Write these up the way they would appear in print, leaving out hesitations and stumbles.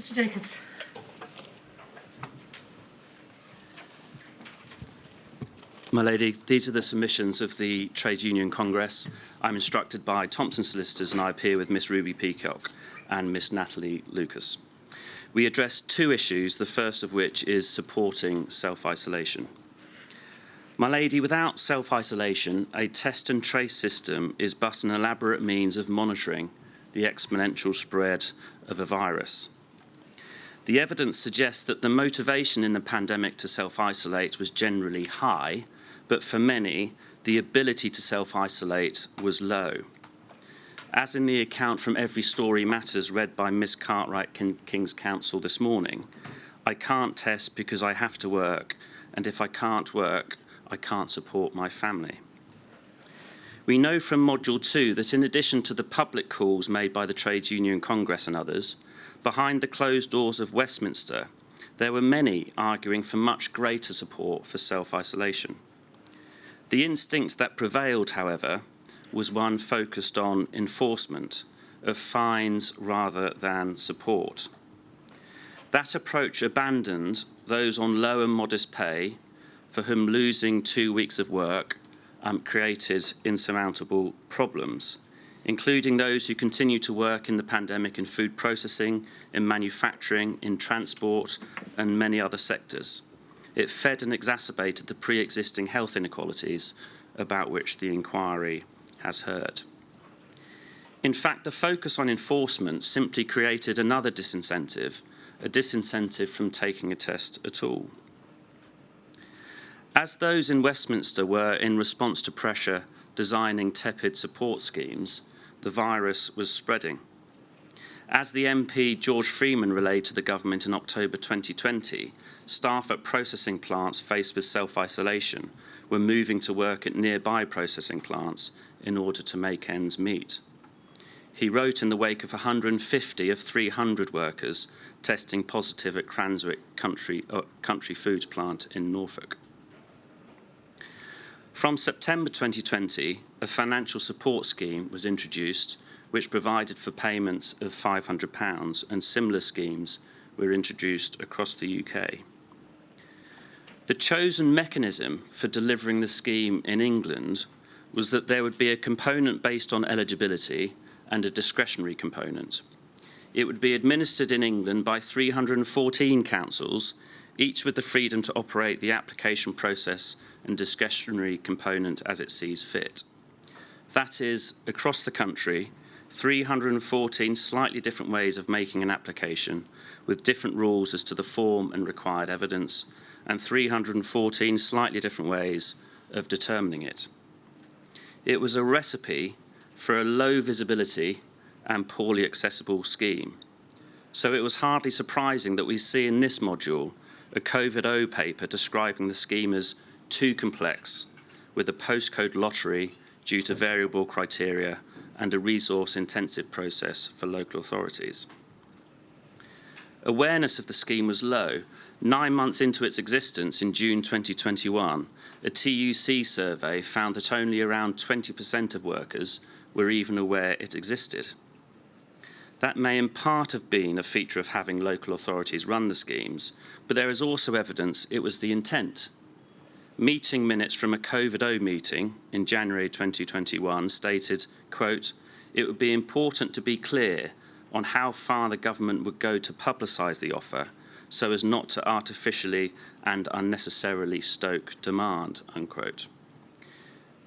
Mr Jacobs. My Lady, these are the submissions of the Trades Union Congress. I'm instructed by Thompson Solicitors and I appear with Miss Ruby Peacock and Miss Natalie Lucas. We address two issues, the first of which is supporting self-isolation. My Lady, without self-isolation, a test and trace system is but an elaborate means of monitoring the exponential spread of a virus. The evidence suggests that the motivation in the pandemic to self-isolate was generally high, but for many, the ability to self-isolate was low. As in the account from Every Story Matters read by Miss Cartwright, King's Counsel this morning, I can't test because I have to work, and if I can't work, I can't support my family. We know from Module 2 that in addition to the public calls made by the Trades Union Congress and others, behind the closed doors of Westminster, there were many arguing for much greater support for self-isolation. The instinct that prevailed, however, was one focused on enforcement of fines rather than support. That approach abandoned those on low and modest pay, for whom losing 2 weeks of work created insurmountable problems, including those who continue to work in the pandemic in food processing, in manufacturing, in transport, and many other sectors. It fed and exacerbated the pre-existing health inequalities about which the inquiry has heard. In fact, the focus on enforcement simply created another disincentive, a disincentive from taking a test at all. As those in Westminster were, in response to pressure, designing tepid support schemes, the virus was spreading. As the MP George Freeman relayed to the government in October 2020, staff at processing plants faced with self-isolation were moving to work at nearby processing plants in order to make ends meet. He wrote in the wake of 150 of 300 workers testing positive at Cranswick Country Foods plant in Norfolk. From September 2020, a financial support scheme was introduced which provided for payments of £500, and similar schemes were introduced across the UK. The chosen mechanism for delivering the scheme in England was that there would be a component based on eligibility and a discretionary component. It would be administered in England by 314 councils, each with the freedom to operate the application process and discretionary component as it sees fit. That is, across the country, 314 slightly different ways of making an application with different rules as to the form and required evidence, and 314 slightly different ways of determining it. It was a recipe for a low visibility and poorly accessible scheme. So it was hardly surprising that we see in this module a COVID-O paper describing the scheme as too complex, with a postcode lottery due to variable criteria and a resource-intensive process for local authorities. Awareness of the scheme was low. 9 months into its existence in June 2021, a TUC survey found that only around 20% of workers were even aware it existed. That may in part have been a feature of having local authorities run the schemes, but there is also evidence it was the intent. Meeting minutes from a COVID-O meeting in January 2021 stated, quote, "It would be important to be clear on how far the government would go to publicise the offer so as not to artificially and unnecessarily stoke demand," unquote.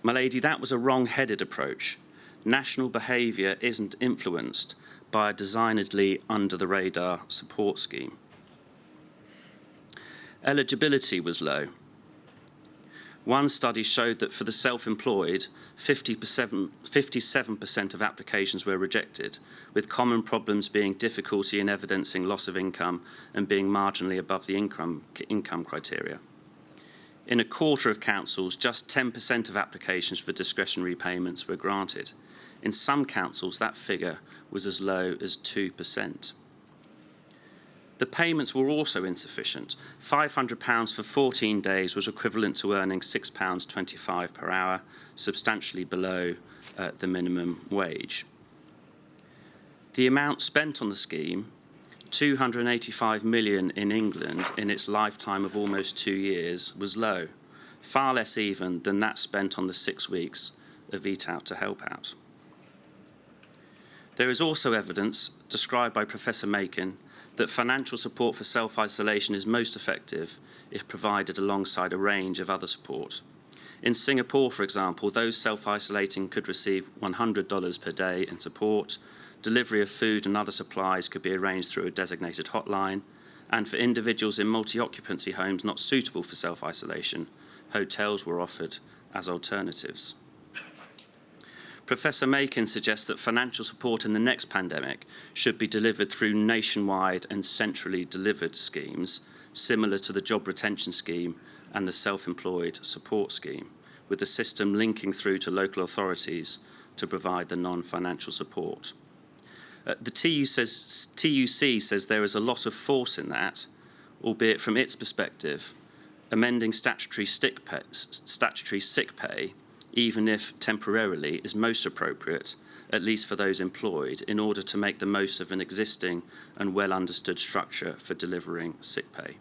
My lady, that was a wrong-headed approach. National behaviour isn't influenced by a designedly under-the-radar support scheme. Eligibility was low. One study showed that for the self-employed, 57% of applications were rejected, with common problems being difficulty in evidencing loss of income and being marginally above the income criteria. In a quarter of councils, just 10% of applications for discretionary payments were granted. In some councils, that figure was as low as 2%. The payments were also insufficient. £500 for 14 days was equivalent to earning £6.25 per hour, substantially below the minimum wage. The amount spent on the scheme 285 million in England in its lifetime of almost 2 years was low, far less even than that spent on the 6 weeks of Eat Out to Help Out. There is also evidence, described by Professor Makin, that financial support for self-isolation is most effective if provided alongside a range of other support. In Singapore, for example, those self-isolating could receive $100 per day in support, delivery of food and other supplies could be arranged through a designated hotline, and for individuals in multi-occupancy homes not suitable for self-isolation, hotels were offered as alternatives. Professor Makin suggests that financial support in the next pandemic should be delivered through nationwide and centrally delivered schemes, similar to the Job Retention Scheme and the Self-Employed Support Scheme, with the system linking through to local authorities to provide the non-financial support. The TUC says there is a lot of force in that, albeit from its perspective, amending statutory sick pay, even if temporarily, is most appropriate, at least for those employed, in order to make the most of an existing and well-understood structure for delivering sick pay.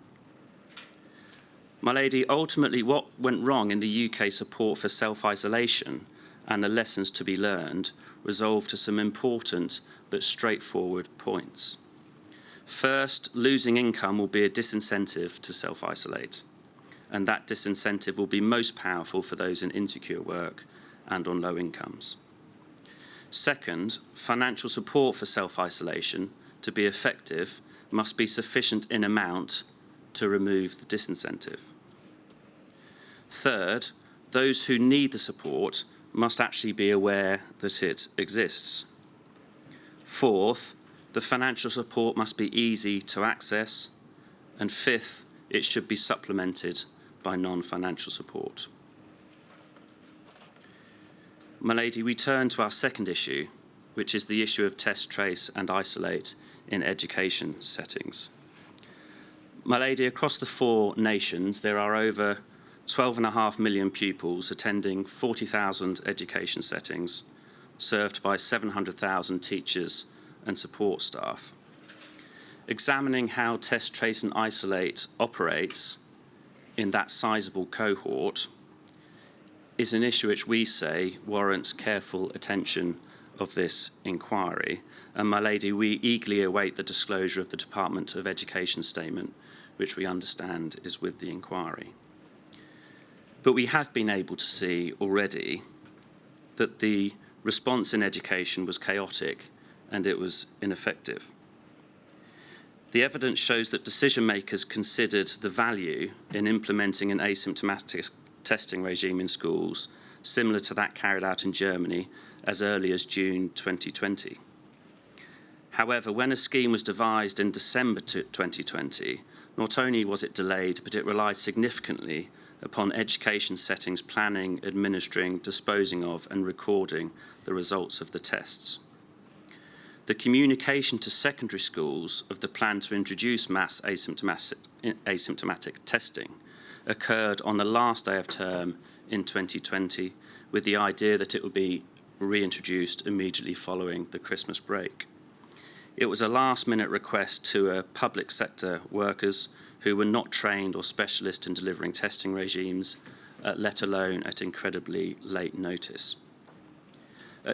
My lady, ultimately what went wrong in the UK support for self-isolation and the lessons to be learned resolve to some important but straightforward points. First, losing income will be a disincentive to self-isolate, and that disincentive will be most powerful for those in insecure work and on low incomes. Second, financial support for self-isolation, to be effective, must be sufficient in amount to remove the disincentive. Third, those who need the support must actually be aware that it exists. Fourth, the financial support must be easy to access. And fifth, it should be supplemented by non-financial support. My lady, we turn to our second issue, which is the issue of test, trace and isolate in education settings. My lady, across the 4 nations, there are over 12.5 million pupils attending 40,000 education settings, served by 700,000 teachers and support staff. Examining how test, trace and isolate operates in that sizable cohort is an issue which we say warrants careful attention of this inquiry. And my lady, we eagerly await the disclosure of the Department of Education statement, which we understand is with the inquiry. But we have been able to see already that the response in education was chaotic and it was ineffective. The evidence shows that decision makers considered the value in implementing an asymptomatic testing regime in schools, similar to that carried out in Germany as early as June 2020. However, when a scheme was devised in December 2020, not only was it delayed, but it relied significantly upon education settings planning, administering, disposing of, and recording the results of the tests. The communication to secondary schools of the plan to introduce mass asymptomatic testing occurred on the last day of term in 2020, with the idea that it would be reintroduced immediately following the Christmas break. It was a last-minute request to public sector workers who were not trained or specialist in delivering testing regimes, let alone at incredibly late notice.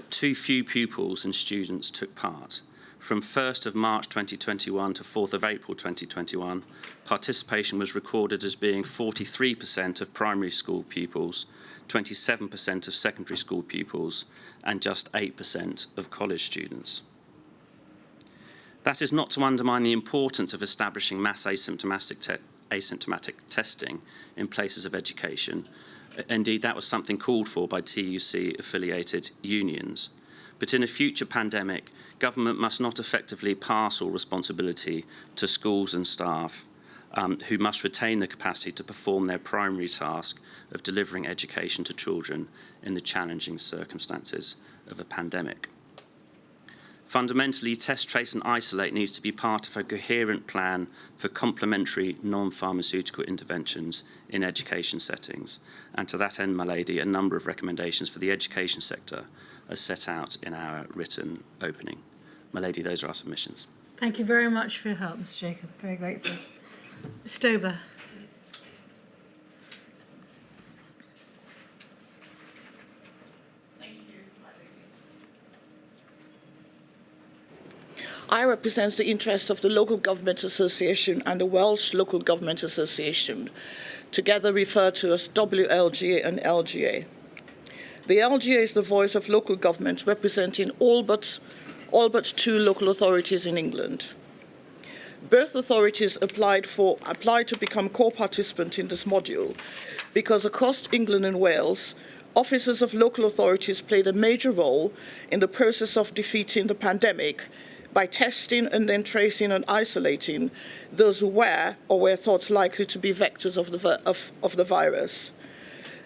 Too few pupils and students took part. From 1st of March 2021 to 4th of April 2021, participation was recorded as being 43% of primary school pupils, 27% of secondary school pupils, and just 8% of college students. That is not to undermine the importance of establishing mass asymptomatic testing in places of education. Indeed, that was something called for by TUC-affiliated unions. But in a future pandemic, government must not effectively pass all responsibility to schools and staff who must retain the capacity to perform their primary task of delivering education to children in the challenging circumstances of a pandemic. Fundamentally, test, trace and isolate needs to be part of a coherent plan for complementary non-pharmaceutical interventions in education settings. And to that end, my lady, a number of recommendations for the education sector are set out in our written opening. My lady, those are our submissions. Thank you very much for your help, Ms. Jacob. Very grateful. Ms. Stober. I represent the interests of the Local Government Association and the Welsh Local Government Association, together referred to as WLGA and LGA. The LGA is the voice of local government representing all but 2 local authorities in England. Both authorities applied to become core participants in this module because across England and Wales, officers of local authorities played a major role in the process of defeating the pandemic by testing and then tracing and isolating those who were thought likely to be vectors of the virus.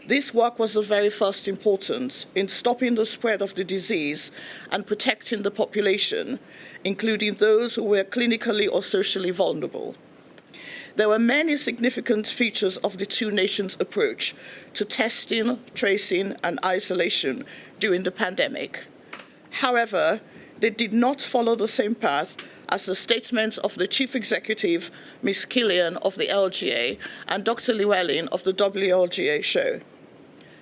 This work was of very first importance in stopping the spread of the disease and protecting the population, including those who were clinically or socially vulnerable. There were many significant features of the two nations' approach to testing, tracing, and isolation during the pandemic. However, they did not follow the same path as the statements of the Chief Executive, Ms. Killian of the LGA, and Dr. Llewellyn of the WLGA show.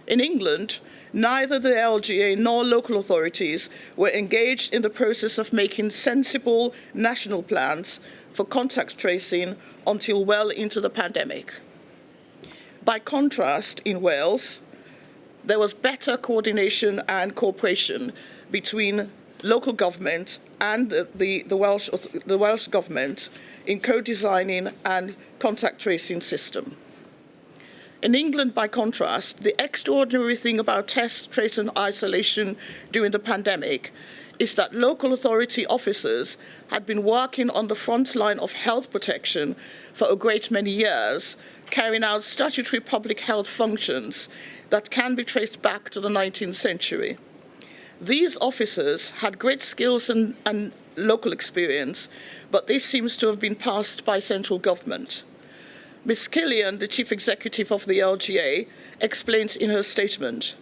In England, neither the LGA nor local authorities were engaged in the process of making sensible national plans for contact tracing until well into the pandemic. By contrast, in Wales, there was better coordination and cooperation between local government and the Welsh government in co-designing and contact tracing system. In England, by contrast, the extraordinary thing about test, trace and isolation during the pandemic is that local authority officers had been working on the front line of health protection for a great many years, carrying out statutory public health functions that can be traced back to the 19th century. These officers had great skills and local experience, but this seems to have been passed by central government. Ms. Killian, the Chief Executive of the LGA, explains in her statement,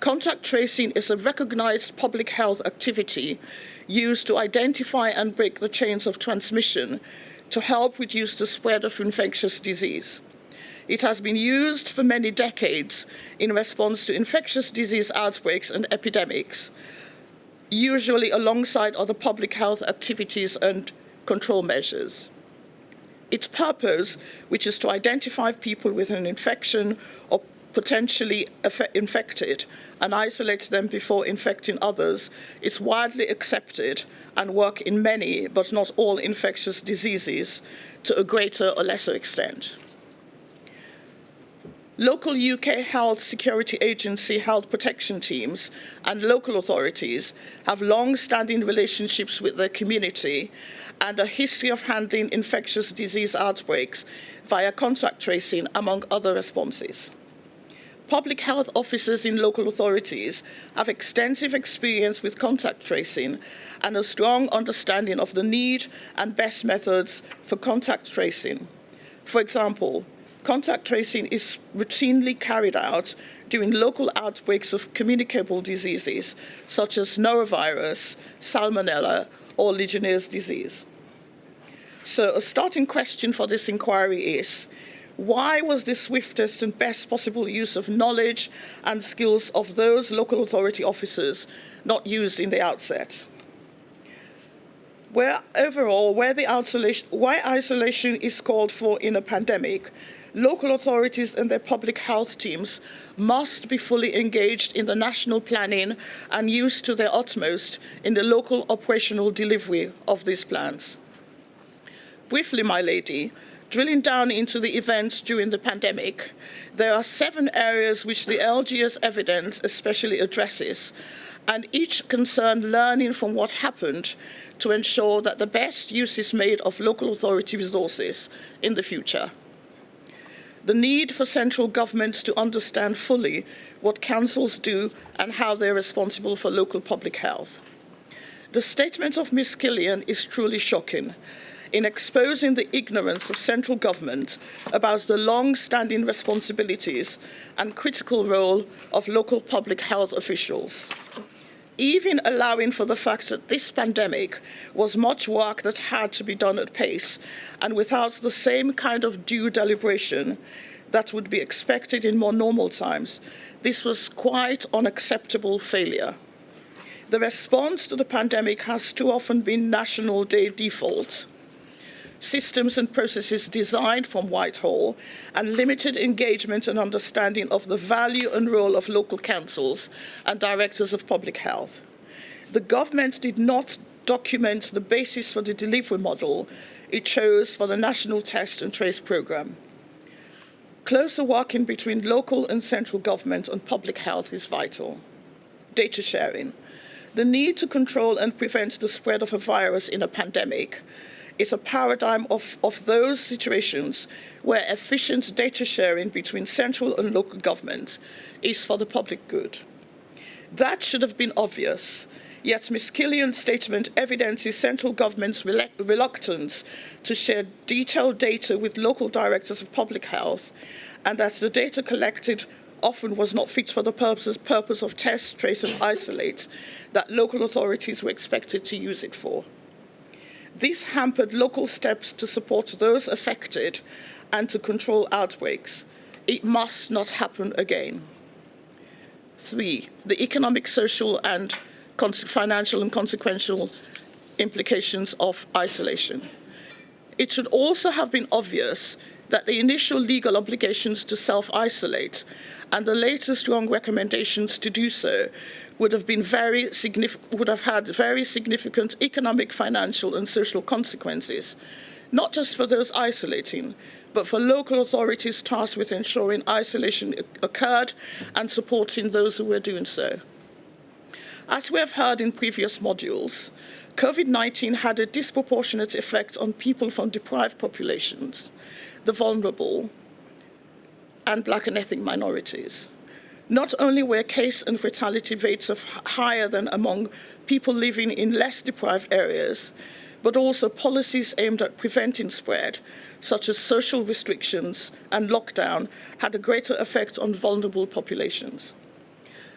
contact tracing is a recognized public health activity used to identify and break the chains of transmission to help reduce the spread of infectious disease. It has been used for many decades in response to infectious disease outbreaks and epidemics, usually alongside other public health activities and control measures. Its purpose, which is to identify people with an infection or potentially infected and isolate them before infecting others, is widely accepted and works in many, but not all, infectious diseases to a greater or lesser extent. Local UK Health Security Agency health protection teams and local authorities have long-standing relationships with their community and a history of handling infectious disease outbreaks via contact tracing, among other responses. Public health officers in local authorities have extensive experience with contact tracing and a strong understanding of the need and best methods for contact tracing. For example, contact tracing is routinely carried out during local outbreaks of communicable diseases such as norovirus, salmonella, or Legionnaire's disease. So a starting question for this inquiry is, why was the swiftest and best possible use of knowledge and skills of those local authority officers not used in the outset? Why isolation is called for in a pandemic, local authorities and their public health teams must be fully engaged in the national planning and used to their utmost in the local operational delivery of these plans. Briefly, my lady, drilling down into the events during the pandemic, there are 7 areas which the LGA's evidence especially addresses, and each concern learning from what happened to ensure that the best use is made of local authority resources in the future. The need for central governments to understand fully what councils do and how they're responsible for local public health. The statement of Ms. Killian is truly shocking in exposing the ignorance of central government about the long-standing responsibilities and critical role of local public health officials. even allowing for the fact that this pandemic was much work that had to be done at pace and without the same kind of due deliberation that would be expected in more normal times, this was quite unacceptable failure. The response to the pandemic has too often been national day default, systems and processes designed from Whitehall, and limited engagement and understanding of the value and role of local councils and directors of public health. The government did not document the basis for the delivery model it chose for the National Test and Trace programme. Closer working between local and central government on public health is vital. Data sharing. The need to control and prevent the spread of a virus in a pandemic is a paradigm of those situations where efficient data sharing between central and local government is for the public good. That should have been obvious, yet Ms. Killian's statement evidences central government's reluctance to share detailed data with local directors of public health, and that the data collected often was not fit for the purpose of test, trace, and isolate that local authorities were expected to use it for. This hampered local steps to support those affected and to control outbreaks. It must not happen again. 3, the economic, social, and financial and consequential implications of isolation. It should also have been obvious that the initial legal obligations to self-isolate and the latest wrong recommendations to do so would have had very significant economic, financial, and social consequences, not just for those isolating, but for local authorities tasked with ensuring isolation occurred and supporting those who were doing so. As we have heard in previous modules, COVID-19 had a disproportionate effect on people from deprived populations, the vulnerable, and Black and ethnic minorities. Not only were case and fatality rates higher than among people living in less deprived areas, but also policies aimed at preventing spread, such as social restrictions and lockdown, had a greater effect on vulnerable populations.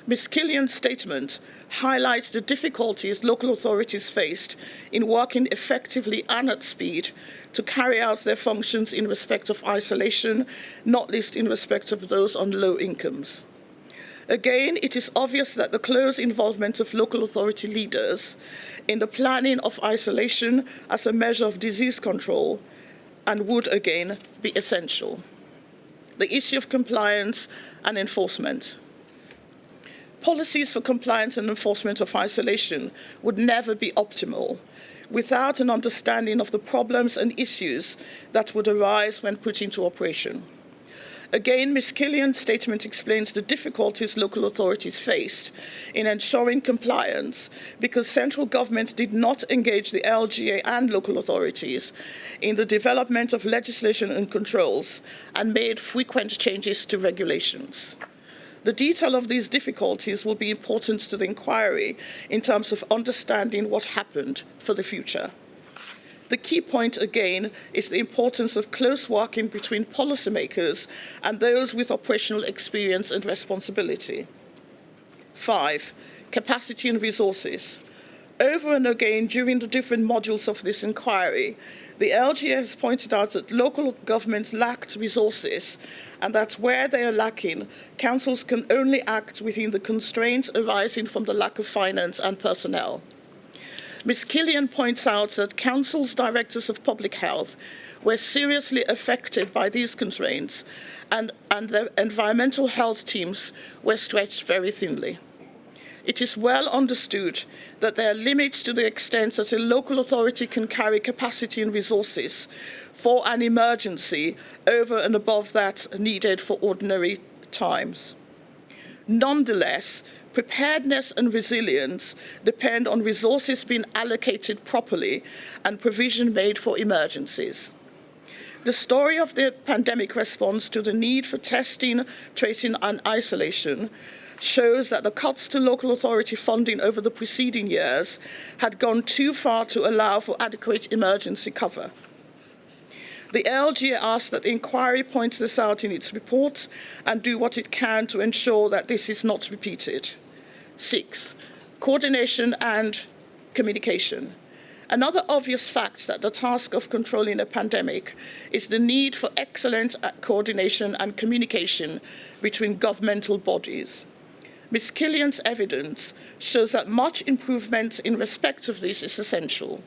Ms. Killian's statement highlights the difficulties local authorities faced in working effectively and at speed to carry out their functions in respect of isolation, not least in respect of those on low incomes. Again, it is obvious that the close involvement of local authority leaders in the planning of isolation as a measure of disease control and would again be essential. The issue of compliance and enforcement. Policies for compliance and enforcement of isolation would never be optimal without an understanding of the problems and issues that would arise when put into operation. Again, Ms. Killian's statement explains the difficulties local authorities faced in ensuring compliance because central government did not engage the LGA and local authorities in the development of legislation and controls and made frequent changes to regulations. The detail of these difficulties will be important to the inquiry in terms of understanding what happened for the future. The key point, again, is the importance of close working between policymakers and those with operational experience and responsibility. 5, capacity and resources. Over and again, during the different modules of this inquiry, the LGA has pointed out that local governments lacked resources and that where they are lacking, councils can only act within the constraints arising from the lack of finance and personnel. Ms. Killian points out that councils' directors of public health were seriously affected by these constraints and their environmental health teams were stretched very thinly. It is well understood that there are limits to the extent that a local authority can carry capacity and resources for an emergency over and above that needed for ordinary times. Nonetheless, preparedness and resilience depend on resources being allocated properly and provision made for emergencies. The story of the pandemic response to the need for testing, tracing, and isolation shows that the cuts to local authority funding over the preceding years had gone too far to allow for adequate emergency cover. The LGA asks that the inquiry points this out in its report and do what it can to ensure that this is not repeated. 6, coordination and communication. Another obvious fact that the task of controlling a pandemic is the need for excellent coordination and communication between governmental bodies. Ms. Killian's evidence shows that much improvement in respect of this is essential.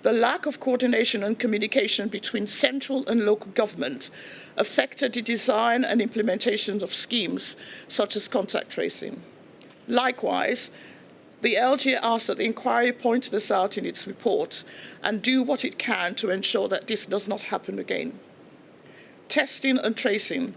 The lack of coordination and communication between central and local government affected the design and implementation of schemes such as contact tracing. Likewise, the LGA asks that the inquiry point this out in its report and do what it can to ensure that this does not happen again. Testing and tracing.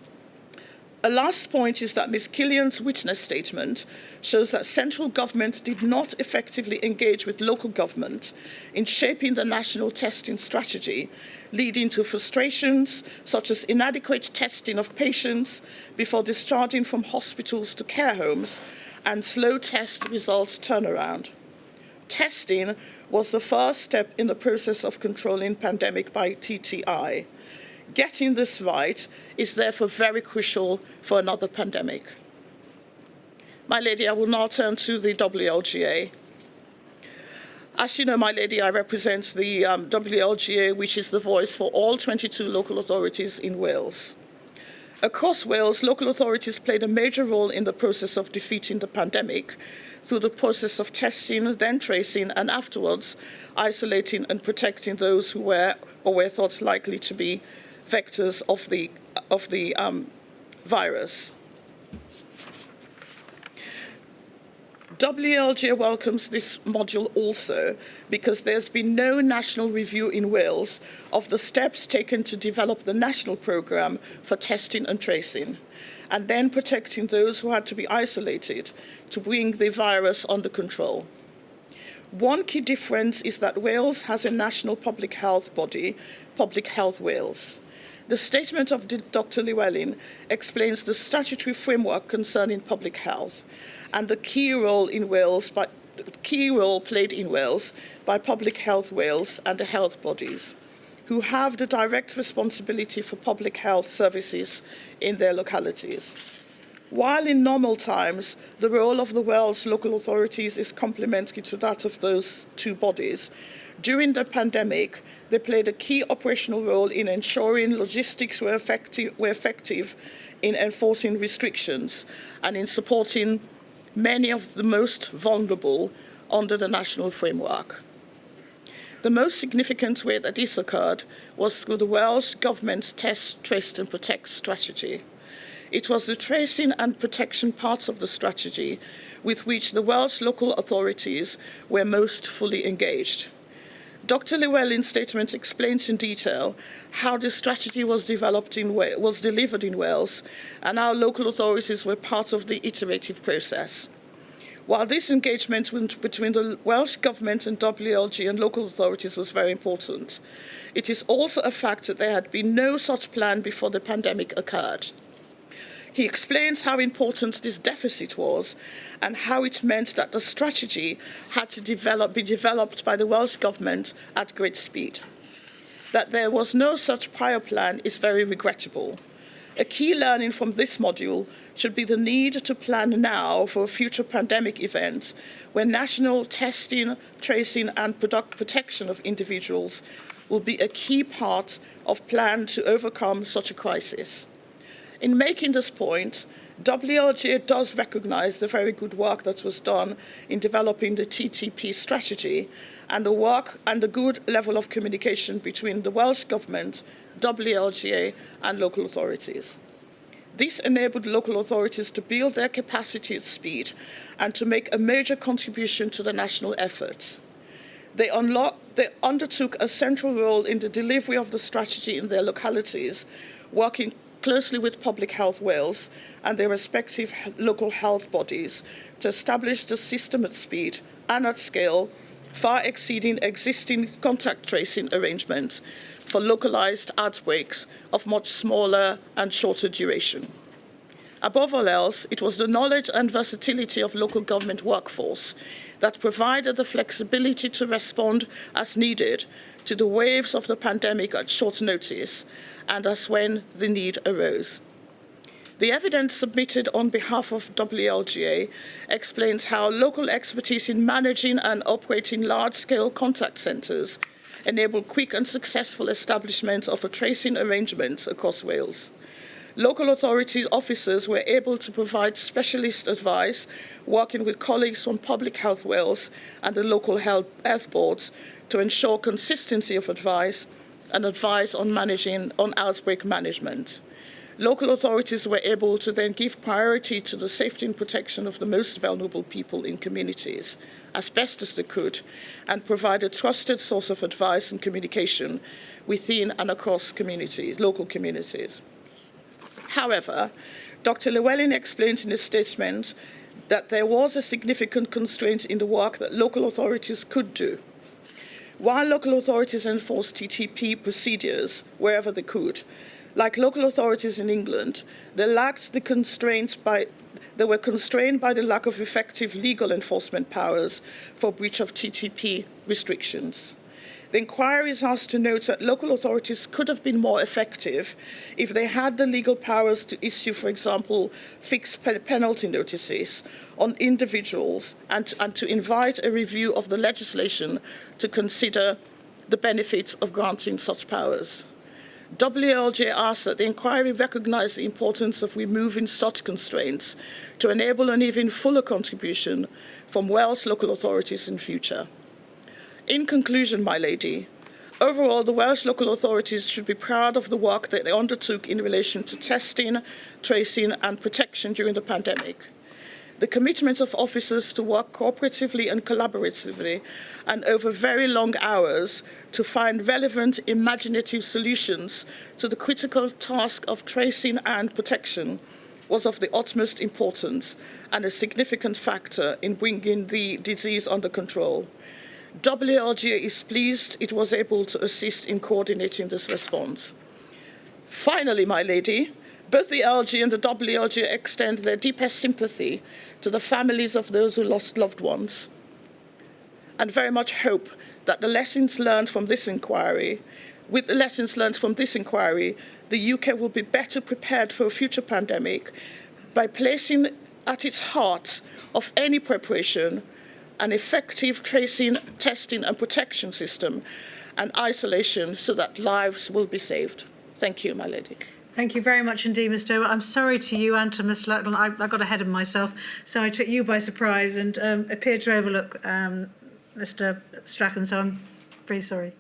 A last point is that Ms. Killian's witness statement shows that central government did not effectively engage with local government in shaping the national testing strategy, leading to frustrations such as inadequate testing of patients before discharging from hospitals to care homes and slow test results turnaround. Testing was the first step in the process of controlling pandemic by TTI. Getting this right is therefore very crucial for another pandemic. My lady, I will now turn to the WLGA. As you know, my lady, I represent the WLGA, which is the voice for all 22 local authorities in Wales. Across Wales, local authorities played a major role in the process of defeating the pandemic through the process of testing, then tracing, and afterwards isolating and protecting those who were or were thought likely to be vectors of the virus. WLGA welcomes this module also because there's been no national review in Wales of the steps taken to develop the national programme for testing and tracing, and then protecting those who had to be isolated to bring the virus under control. One key difference is that Wales has a national public health body, Public Health Wales. The statement of Dr. Llewellyn explains the statutory framework concerning public health and the key role played in Wales by Public Health Wales and the health bodies, who have the direct responsibility for public health services in their localities. While in normal times, the role of the Welsh local authorities is complementary to that of those two bodies, during the pandemic, they played a key operational role in ensuring logistics were effective in enforcing restrictions and in supporting many of the most vulnerable under the national framework. The most significant way that this occurred was through the Welsh Government's Test, Trace and Protect strategy. It was the tracing and protection parts of the strategy with which the Welsh local authorities were most fully engaged. Dr. Llewellyn's statement explains in detail how the strategy was delivered in Wales and how local authorities were part of the iterative process. While this engagement between the Welsh Government and WLG and local authorities was very important, it is also a fact that there had been no such plan before the pandemic occurred. He explains how important this deficit was and how it meant that the strategy had to be developed by the Welsh Government at great speed. That there was no such prior plan is very regrettable. A key learning from this module should be the need to plan now for a future pandemic event where national testing, tracing and protection of individuals will be a key part of plan to overcome such a crisis. In making this point, WLGA does recognise the very good work that was done in developing the TTP strategy and the good level of communication between the Welsh Government, WLGA and local authorities. This enabled local authorities to build their capacity at speed and to make a major contribution to the national effort. They undertook a central role in the delivery of the strategy in their localities, working closely with Public Health Wales and their respective local health bodies to establish the system at speed and at scale, far exceeding existing contact tracing arrangements for localised outbreaks of much smaller and shorter duration. Above all else, it was the knowledge and versatility of local government workforce that provided the flexibility to respond as needed to the waves of the pandemic at short notice and as when the need arose. The evidence submitted on behalf of WLGA explains how local expertise in managing and operating large-scale contact centres enable quick and successful establishment of a tracing arrangement across Wales. Local authorities officers were able to provide specialist advice, working with colleagues from Public Health Wales and the local health boards to ensure consistency of advice and advice on outbreak management. Local authorities were able to then give priority to the safety and protection of the most vulnerable people in communities as best as they could, and provide a trusted source of advice and communication within and across communities, local communities. However, Dr. Llewellyn explains in his statement that there was a significant constraint in the work that local authorities could do. While local authorities enforced TTP procedures wherever they could, like local authorities in England, they were constrained by the lack of effective legal enforcement powers for breach of TTP restrictions. The inquiry is asked to note that local authorities could have been more effective if they had the legal powers to issue, for example, fixed penalty notices on individuals and to invite a review of the legislation to consider the benefits of granting such powers. WLGA asks that the inquiry recognise the importance of removing such constraints to enable an even fuller contribution from Welsh local authorities in future. In conclusion, my lady, overall, the Welsh local authorities should be proud of the work that they undertook in relation to testing, tracing and protection during the pandemic. The commitment of officers to work cooperatively and collaboratively and over very long hours to find relevant, imaginative solutions to the critical task of tracing and protection was of the utmost importance and a significant factor in bringing the disease under control. WLGA is pleased it was able to assist in coordinating this response. Finally, my lady, both the LG and the WLGA extend their deepest sympathy to the families of those who lost loved ones, and very much hope that the lessons learned from this inquiry, the UK will be better prepared for a future pandemic by placing at its heart of any preparation an effective tracing, testing and protection system and isolation so that lives will be saved. Thank you, my lady. Thank you very much indeed, Mr. Dover. I'm sorry to you and to Ms. Lackland. I got ahead of myself, so I took you by surprise and appeared to overlook Mr. Strachan, so I'm very sorry.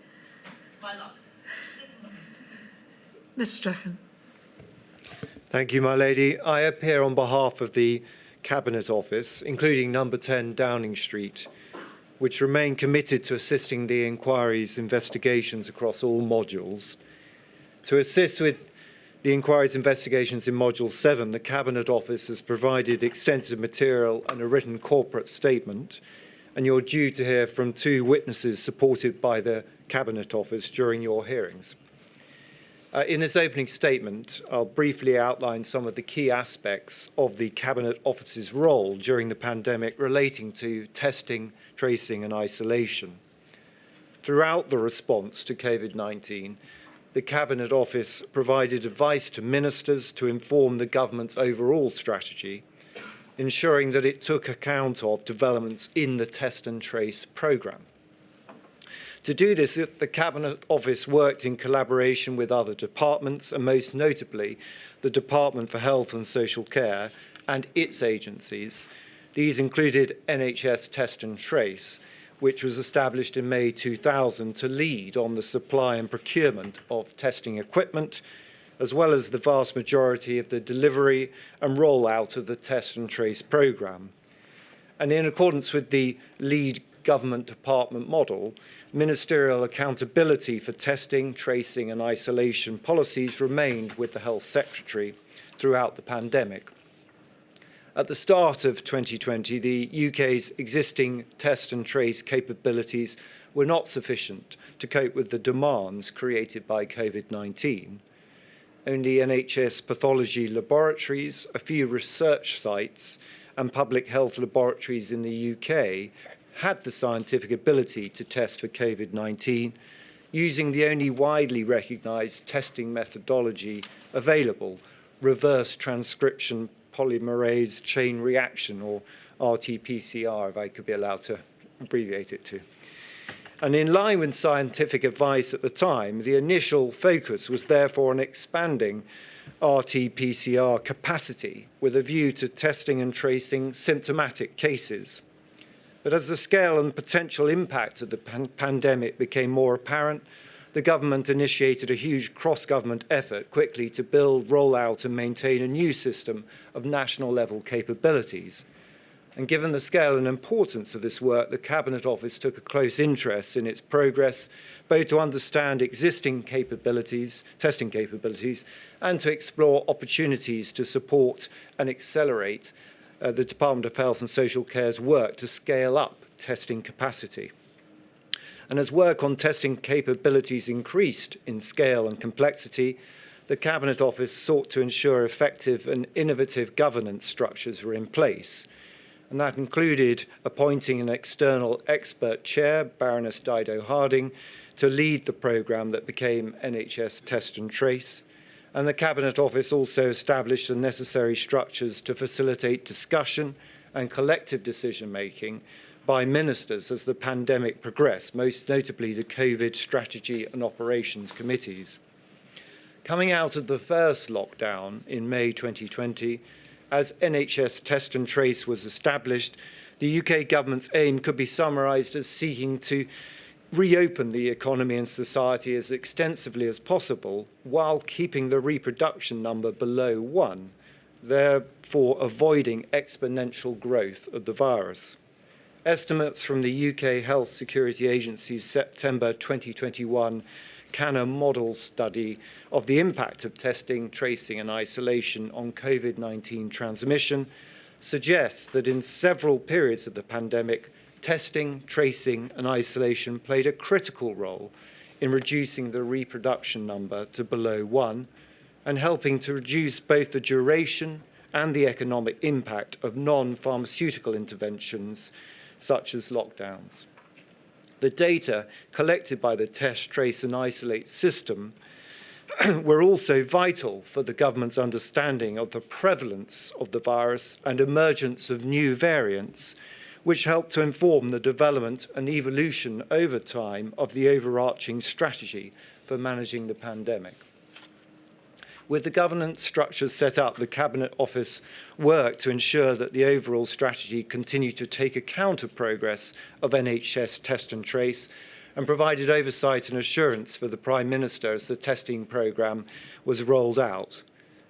My luck. Mr. Strachan. Thank you, my lady. I appear on behalf of the Cabinet Office, including number 10 Downing Street, which remain committed to assisting the inquiry's investigations across all modules. To assist with the inquiry's investigations in Module 7, the Cabinet Office has provided extensive material and a written corporate statement, and you're due to hear from 2 witnesses supported by the Cabinet Office during your hearings. In this opening statement, I'll briefly outline some of the key aspects of the Cabinet Office's role during the pandemic relating to testing, tracing and isolation. Throughout the response to COVID-19, the Cabinet Office provided advice to ministers to inform the government's overall strategy, ensuring that it took account of developments in the test and trace programme. To do this, the Cabinet Office worked in collaboration with other departments, and most notably the Department for Health and Social Care and its agencies. These included NHS Test and Trace, which was established in May 2000 to lead on the supply and procurement of testing equipment, as well as the vast majority of the delivery and rollout of the Test and Trace programme. And in accordance with the lead government department model, ministerial accountability for testing, tracing and isolation policies remained with the Health Secretary throughout the pandemic. At the start of 2020, the UK's existing test and trace capabilities were not sufficient to cope with the demands created by COVID-19. Only NHS pathology laboratories, a few research sites and public health laboratories in the UK had the scientific ability to test for COVID-19 using the only widely recognised testing methodology available, reverse transcription polymerase chain reaction, or RT-PCR, if I could be allowed to abbreviate it to. And in line with scientific advice at the time, the initial focus was therefore on expanding RT-PCR capacity with a view to testing and tracing symptomatic cases. But as the scale and potential impact of the pandemic became more apparent, the government initiated a huge cross-government effort quickly to build, roll out and maintain a new system of national level capabilities. And given the scale and importance of this work, the Cabinet Office took a close interest in its progress, both to understand existing capabilities, testing capabilities, and to explore opportunities to support and accelerate the Department of Health and Social Care's work to scale up testing capacity. And as work on testing capabilities increased in scale and complexity, the Cabinet Office sought to ensure effective and innovative governance structures were in place. And that included appointing an external expert chair, Baroness Dido Harding, to lead the programme that became NHS Test and Trace. And the Cabinet Office also established the necessary structures to facilitate discussion and collective decision-making by ministers as the pandemic progressed, most notably the COVID Strategy and Operations Committees. Coming out of the first lockdown in May 2020, as NHS Test and Trace was established, the UK government's aim could be summarised as seeking to reopen the economy and society as extensively as possible while keeping the reproduction number below 1, therefore avoiding exponential growth of the virus. Estimates from the UK Health Security Agency's September 2021 Canna model study of the impact of testing, tracing and isolation on COVID-19 transmission suggests that in several periods of the pandemic, testing, tracing and isolation played a critical role in reducing the reproduction number to below 1 and helping to reduce both the duration and the economic impact of non-pharmaceutical interventions such as lockdowns. The data collected by the Test, Trace and Isolate system were also vital for the government's understanding of the prevalence of the virus and emergence of new variants, which helped to inform the development and evolution over time of the overarching strategy for managing the pandemic. With the governance structures set up, the Cabinet Office worked to ensure that the overall strategy continued to take account of progress of NHS Test and Trace and provided oversight and assurance for the Prime Minister as the testing programme was rolled out.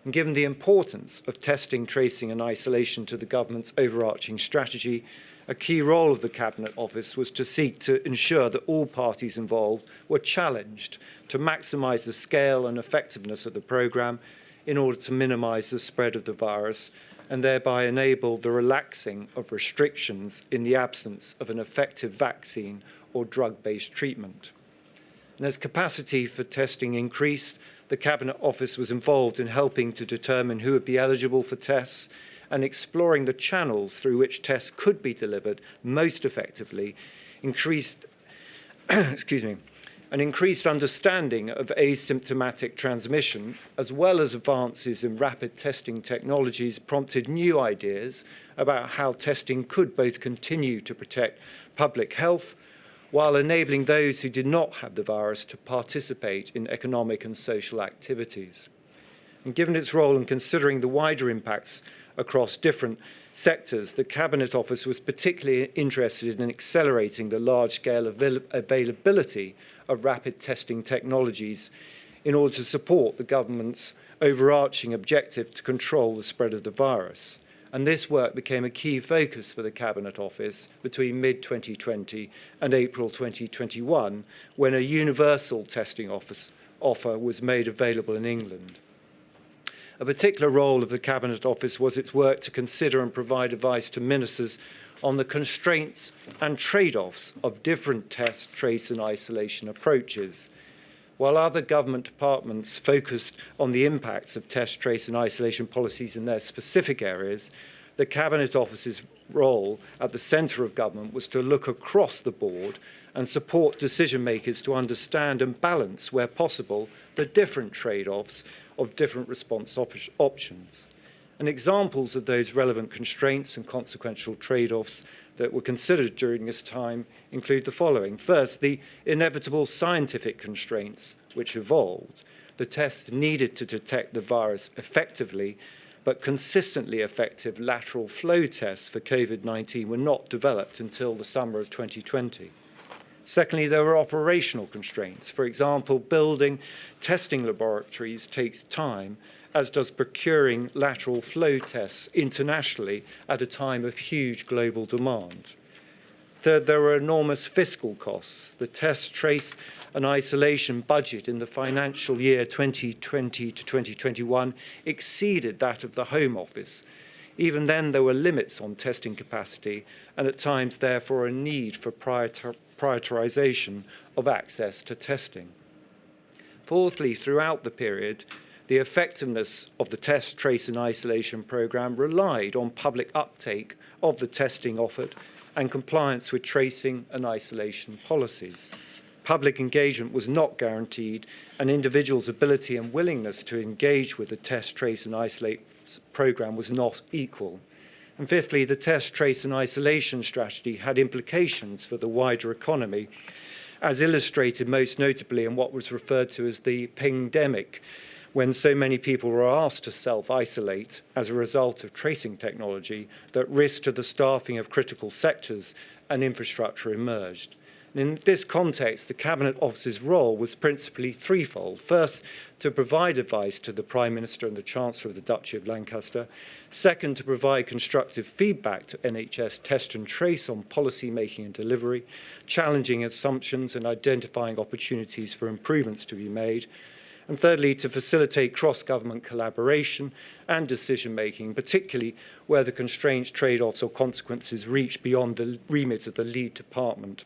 And given the importance of testing, tracing and isolation to the government's overarching strategy, a key role of the Cabinet Office was to seek to ensure that all parties involved were challenged to maximise the scale and effectiveness of the programme in order to minimise the spread of the virus and thereby enable the relaxing of restrictions in the absence of an effective vaccine or drug-based treatment. And as capacity for testing increased, the Cabinet Office was involved in helping to determine who would be eligible for tests and exploring the channels through which tests could be delivered most effectively, increased an increased understanding of asymptomatic transmission, as well as advances in rapid testing technologies, prompted new ideas about how testing could both continue to protect public health while enabling those who did not have the virus to participate in economic and social activities. And given its role in considering the wider impacts across different sectors, the Cabinet Office was particularly interested in accelerating the large-scale availability of rapid testing technologies in order to support the government's overarching objective to control the spread of the virus. And this work became a key focus for the Cabinet Office between mid-2020 and April 2021, when a universal testing offer was made available in England. A particular role of the Cabinet Office was its work to consider and provide advice to ministers on the constraints and trade-offs of different test, trace and isolation approaches. While other government departments focused on the impacts of test, trace and isolation policies in their specific areas, the Cabinet Office's role at the centre of government was to look across the board and support decision makers to understand and balance, where possible, the different trade-offs of different response options. And examples of those relevant constraints and consequential trade-offs that were considered during this time include the following. First, the inevitable scientific constraints which evolved. The tests needed to detect the virus effectively, but consistently effective lateral flow tests for COVID-19 were not developed until the summer of 2020. Secondly, there were operational constraints. For example, building testing laboratories takes time, as does procuring lateral flow tests internationally at a time of huge global demand. Third, there were enormous fiscal costs. The test, trace and isolation budget in the financial year 2020 to 2021 exceeded that of the Home Office. Even then, there were limits on testing capacity and at times, therefore, a need for prioritisation of access to testing. Fourthly, throughout the period, the effectiveness of the test, trace and isolation programme relied on public uptake of the testing offered and compliance with tracing and isolation policies. Public engagement was not guaranteed, and individuals' ability and willingness to engage with the test, trace and isolate programme was not equal. And fifthly, the test, trace and isolation strategy had implications for the wider economy, as illustrated most notably in what was referred to as the pingdemic, when so many people were asked to self-isolate as a result of tracing technology that risk to the staffing of critical sectors and infrastructure emerged. And in this context, the Cabinet Office's role was principally threefold. First, to provide advice to the Prime Minister and the Chancellor of the Duchy of Lancaster. Second, to provide constructive feedback to NHS Test and Trace on policy making and delivery, challenging assumptions and identifying opportunities for improvements to be made. And thirdly, to facilitate cross-government collaboration and decision-making, particularly where the constraints, trade-offs or consequences reach beyond the remit of the lead department.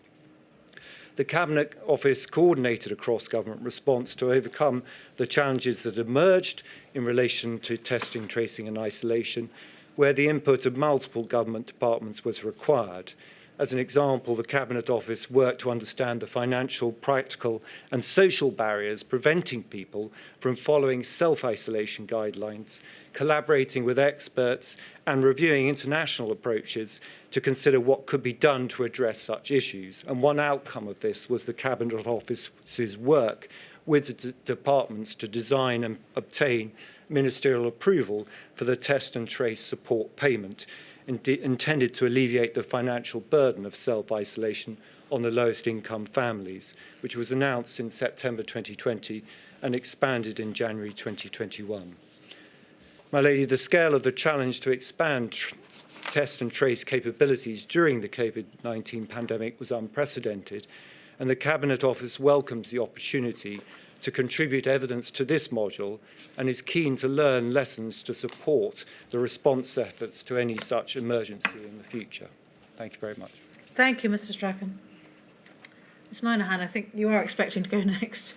The Cabinet Office coordinated a cross-government response to overcome the challenges that emerged in relation to testing, tracing and isolation, where the input of multiple government departments was required. As an example, the Cabinet Office worked to understand the financial, practical and social barriers preventing people from following self-isolation guidelines, collaborating with experts and reviewing international approaches to consider what could be done to address such issues. And one outcome of this was the Cabinet Office's work with the departments to design and obtain ministerial approval for the test and trace support payment intended to alleviate the financial burden of self-isolation on the lowest income families, which was announced in September 2020 and expanded in January 2021. My lady, the scale of the challenge to expand test and trace capabilities during the COVID-19 pandemic was unprecedented, and the Cabinet Office welcomes the opportunity to contribute evidence to this module and is keen to learn lessons to support the response efforts to any such emergency in the future. Thank you very much. Thank you, Mr. Strachan. Ms. Moynihan, I think you are expecting to go next.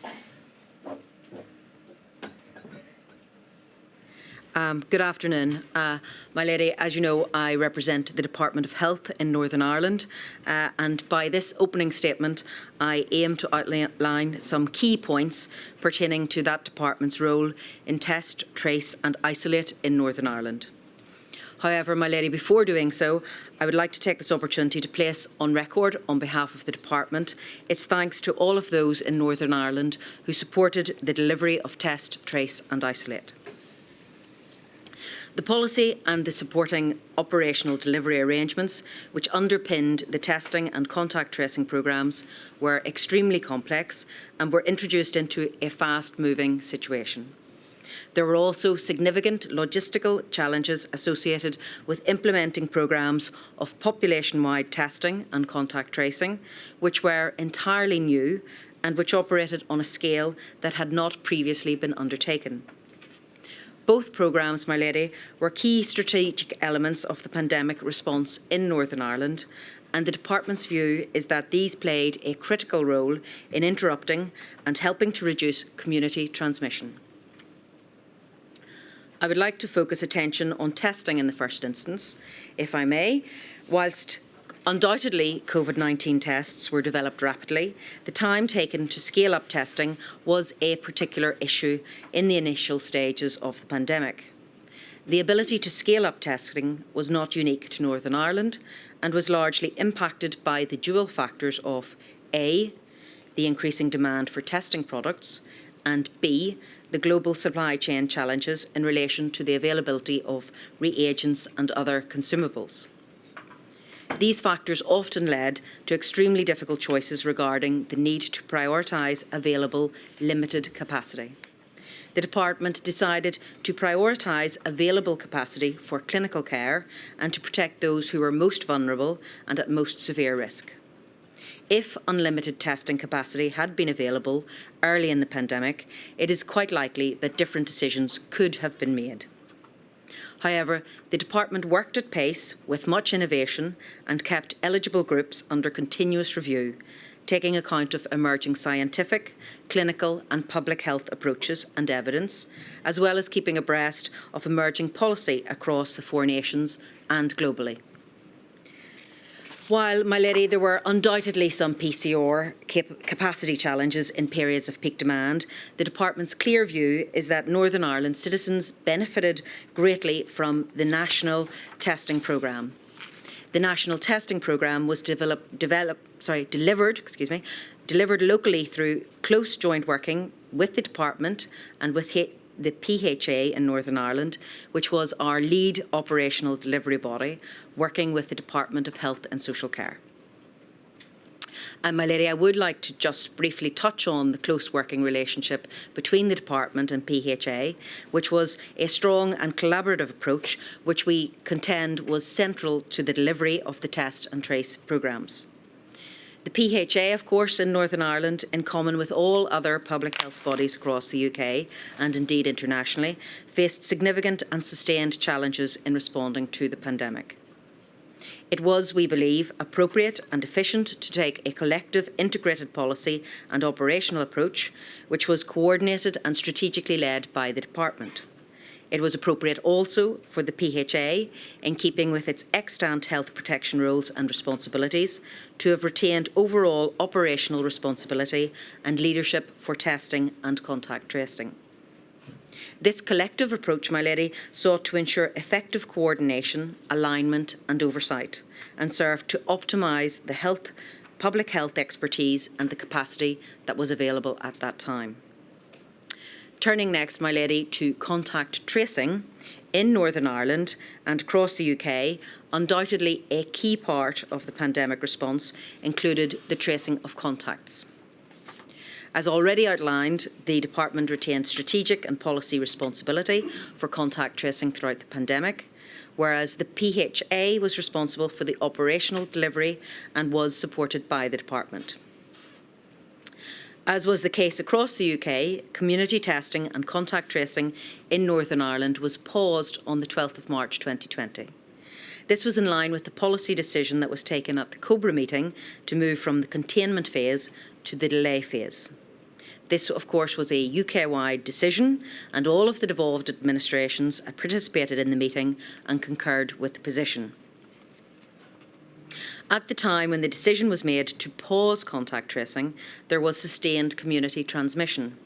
Good afternoon. My lady, as you know, I represent the Department of Health in Northern Ireland, and by this opening statement, I aim to outline some key points pertaining to that department's role in test, trace and isolate in Northern Ireland. However, my lady, before doing so, I would like to take this opportunity to place on record, on behalf of the department, its thanks to all of those in Northern Ireland who supported the delivery of test, trace and isolate. The policy and the supporting operational delivery arrangements which underpinned the testing and contact tracing programmes were extremely complex and were introduced into a fast-moving situation. There were also significant logistical challenges associated with implementing programmes of population-wide testing and contact tracing, which were entirely new and which operated on a scale that had not previously been undertaken. Both programmes, my lady, were key strategic elements of the pandemic response in Northern Ireland, and the Department's view is that these played a critical role in interrupting and helping to reduce community transmission. I would like to focus attention on testing in the first instance, if I may, whilst Undoubtedly, COVID-19 tests were developed rapidly. The time taken to scale up testing was a particular issue in the initial stages of the pandemic. The ability to scale up testing was not unique to Northern Ireland and was largely impacted by the dual factors of A, the increasing demand for testing products, and B, the global supply chain challenges in relation to the availability of reagents and other consumables. These factors often led to extremely difficult choices regarding the need to prioritise available limited capacity. The department decided to prioritise available capacity for clinical care and to protect those who were most vulnerable and at most severe risk. If unlimited testing capacity had been available early in the pandemic, it is quite likely that different decisions could have been made. However, the department worked at pace with much innovation and kept eligible groups under continuous review, taking account of emerging scientific, clinical and public health approaches and evidence, as well as keeping abreast of emerging policy across the four nations and globally. While, my lady, there were undoubtedly some PCR capacity challenges in periods of peak demand, the department's clear view is that Northern Ireland citizens benefited greatly from the national testing programme. The national testing programme was delivered locally through close joint working with the department and with the PHA in Northern Ireland, which was our lead operational delivery body, working with the Department of Health and Social Care. And my lady, I would like to just briefly touch on the close working relationship between the department and PHA, which was a strong and collaborative approach which we contend was central to the delivery of the test and trace programmes. The PHA, of course, in Northern Ireland, in common with all other public health bodies across the UK and indeed internationally, faced significant and sustained challenges in responding to the pandemic. It was, we believe, appropriate and efficient to take a collective integrated policy and operational approach, which was coordinated and strategically led by the department. It was appropriate also for the PHA, in keeping with its extant health protection rules and responsibilities, to have retained overall operational responsibility and leadership for testing and contact tracing. This collective approach, my lady, sought to ensure effective coordination, alignment and oversight, and served to optimise the public health expertise and the capacity that was available at that time. Turning next, my lady, to contact tracing in Northern Ireland and across the UK, undoubtedly a key part of the pandemic response included the tracing of contacts. As already outlined, the department retained strategic and policy responsibility for contact tracing throughout the pandemic, whereas the PHA was responsible for the operational delivery and was supported by the department. As was the case across the UK, community testing and contact tracing in Northern Ireland was paused on the 12th of March 2020. This was in line with the policy decision that was taken at the COBRA meeting to move from the containment phase to the delay phase. This, of course, was a UK-wide decision, and all of the devolved administrations participated in the meeting and concurred with the position. At the time when the decision was made to pause contact tracing, there was sustained community transmission.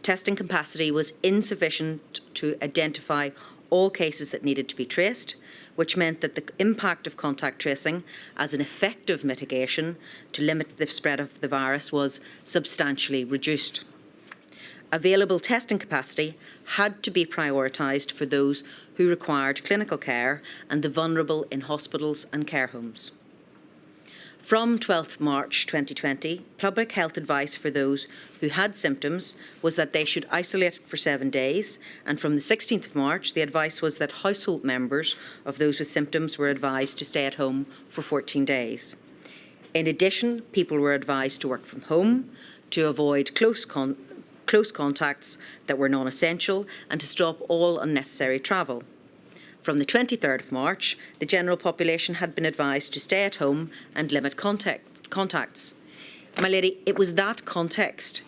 Testing capacity was insufficient to identify all cases that needed to be traced, which meant that the impact of contact tracing as an effective mitigation to limit the spread of the virus was substantially reduced. Available testing capacity had to be prioritised for those who required clinical care and the vulnerable in hospitals and care homes. From 12th March 2020, public health advice for those who had symptoms was that they should isolate for 7 days, and from the 16th of March, the advice was that household members of those with symptoms were advised to stay at home for 14 days. In addition, people were advised to work from home, to avoid close contacts that were non-essential, and to stop all unnecessary travel. From the 23rd of March, the general population had been advised to stay at home and limit contacts. My lady, it was that context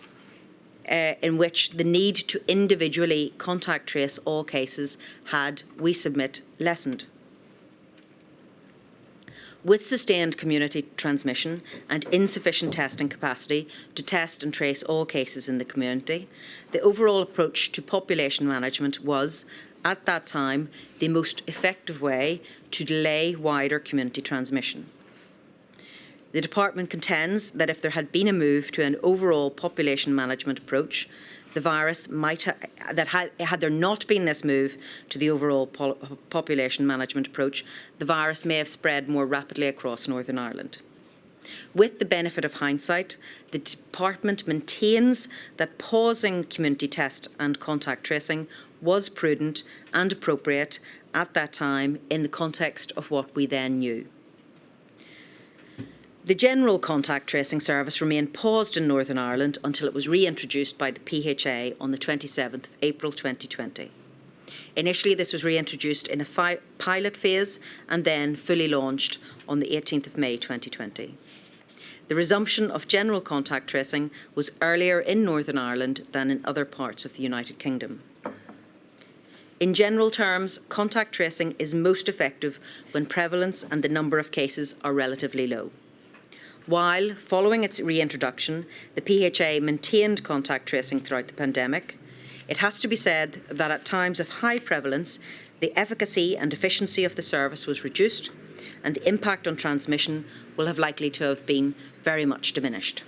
in which the need to individually contact trace all cases had, we submit, lessened. With sustained community transmission and insufficient testing capacity to test and trace all cases in the community, the overall approach to population management was, at that time, the most effective way to delay wider community transmission. The Department contends that if there had been a move to an overall population management approach, the virus might had there not been this move to the overall population management approach, the virus may have spread more rapidly across Northern Ireland. With the benefit of hindsight, the Department maintains that pausing community test and contact tracing was prudent and appropriate at that time in the context of what we then knew. The general contact tracing service remained paused in Northern Ireland until it was reintroduced by the PHA on the 27th of April 2020. Initially, this was reintroduced in a pilot phase and then fully launched on the 18th of May 2020. The resumption of general contact tracing was earlier in Northern Ireland than in other parts of the United Kingdom. In general terms, contact tracing is most effective when prevalence and the number of cases are relatively low. While, following its reintroduction, the PHA maintained contact tracing throughout the pandemic, it has to be said that at times of high prevalence, the efficacy and efficiency of the service was reduced, and the impact on transmission will have likely to have been very much diminished.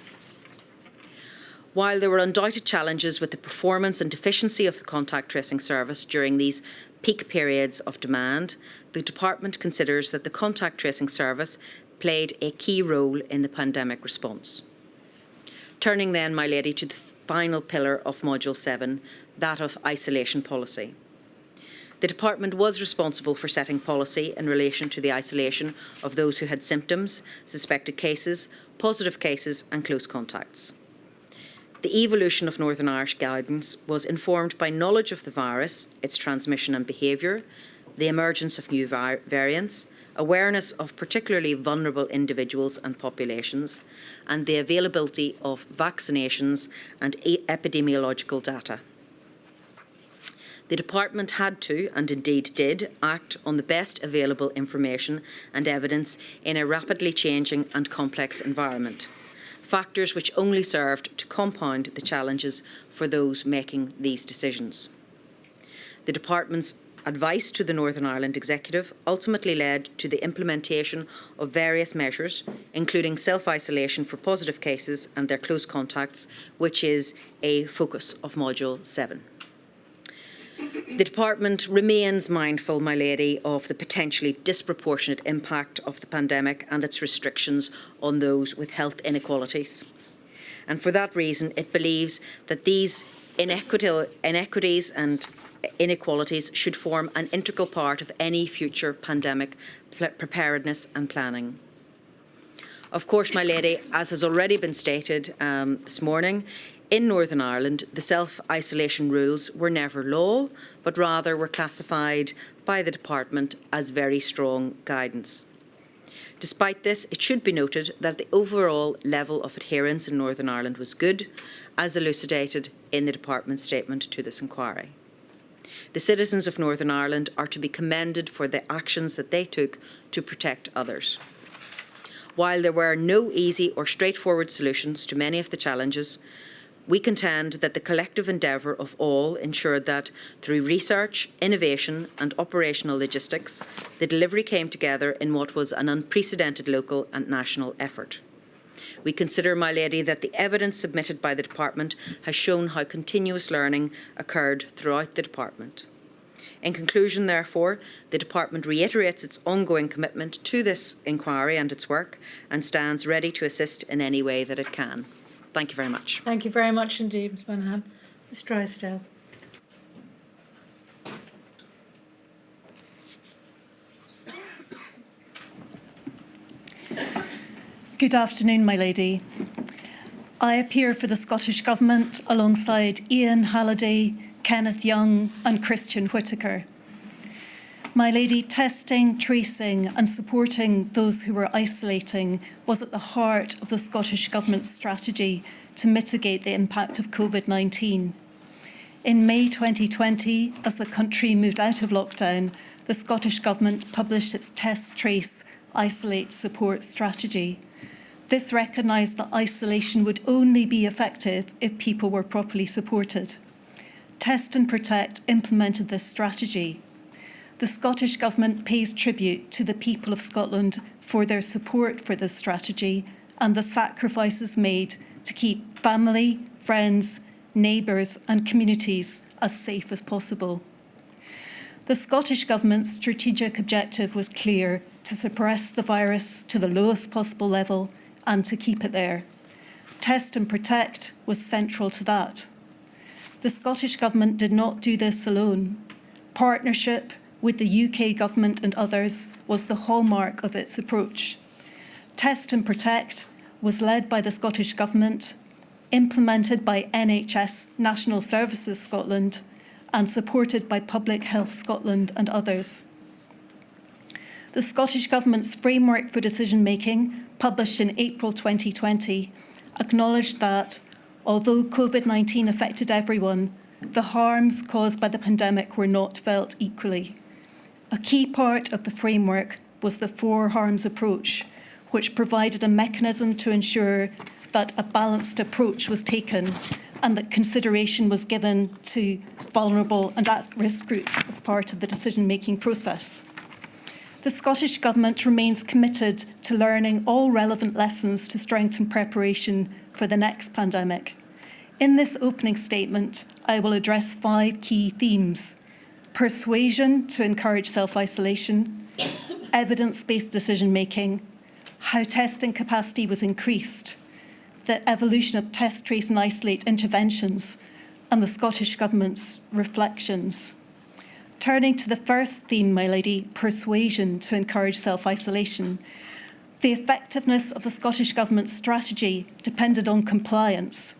While there were undoubted challenges with the performance and efficiency of the contact tracing service during these peak periods of demand, the Department considers that the contact tracing service played a key role in the pandemic response. Turning then, my lady, to the final pillar of Module 7, that of isolation policy. The Department was responsible for setting policy in relation to the isolation of those who had symptoms, suspected cases, positive cases and close contacts. The evolution of Northern Irish guidance was informed by knowledge of the virus, its transmission and behaviour, the emergence of new variants, awareness of particularly vulnerable individuals and populations, and the availability of vaccinations and epidemiological data. The Department had to, and indeed did, act on the best available information and evidence in a rapidly changing and complex environment, factors which only served to compound the challenges for those making these decisions. The Department's advice to the Northern Ireland Executive ultimately led to the implementation of various measures, including self-isolation for positive cases and their close contacts, which is a focus of Module 7. The Department remains mindful, my lady, of the potentially disproportionate impact of the pandemic and its restrictions on those with health inequalities. And for that reason, it believes that these inequities and inequalities should form an integral part of any future pandemic preparedness and planning. Of course, my lady, as has already been stated this morning, in Northern Ireland, the self-isolation rules were never law, but rather were classified by the Department as very strong guidance. Despite this, it should be noted that the overall level of adherence in Northern Ireland was good, as elucidated in the Department's statement to this inquiry. The citizens of Northern Ireland are to be commended for the actions that they took to protect others. While there were no easy or straightforward solutions to many of the challenges, we contend that the collective endeavour of all ensured that, through research, innovation and operational logistics, the delivery came together in what was an unprecedented local and national effort. We consider, my lady, that the evidence submitted by the Department has shown how continuous learning occurred throughout the Department. In conclusion, therefore, the Department reiterates its ongoing commitment to this inquiry and its work and stands ready to assist in any way that it can. Thank you very much. Thank you very much indeed, Ms Monahan. Ms Drysdale. Good afternoon, my lady. I appear for the Scottish Government alongside Ian Halliday, Kenneth Young and Christian Whitaker. My lady, testing, tracing and supporting those who were isolating was at the heart of the Scottish Government's strategy to mitigate the impact of COVID-19. In May 2020, as the country moved out of lockdown, the Scottish Government published its test, trace isolate, support strategy. This recognised that isolation would only be effective if people were properly supported. Test and Protect implemented this strategy. The Scottish Government pays tribute to the people of Scotland for their support for this strategy and the sacrifices made to keep family, friends, neighbours and communities as safe as possible. The Scottish Government's strategic objective was clear: to suppress the virus to the lowest possible level and to keep it there. Test and Protect was central to that. The Scottish Government did not do this alone. Partnership with the UK Government and others was the hallmark of its approach. Test and Protect was led by the Scottish Government, implemented by NHS National Services Scotland, and supported by Public Health Scotland and others. The Scottish Government's Framework for Decision-Making, published in April 2020, acknowledged that, although COVID-19 affected everyone, the harms caused by the pandemic were not felt equally. A key part of the framework was the four harms approach, which provided a mechanism to ensure that a balanced approach was taken and that consideration was given to vulnerable and at-risk groups as part of the decision-making process. The Scottish Government remains committed to learning all relevant lessons to strengthen preparation for the next pandemic. In this opening statement, I will address 5 key themes: persuasion to encourage self-isolation, evidence-based decision-making, how testing capacity was increased, the evolution of test, trace and isolate interventions, and the Scottish Government's reflections. Turning to the first theme, my lady, persuasion to encourage self-isolation. The effectiveness of the Scottish Government's strategy depended on compliance.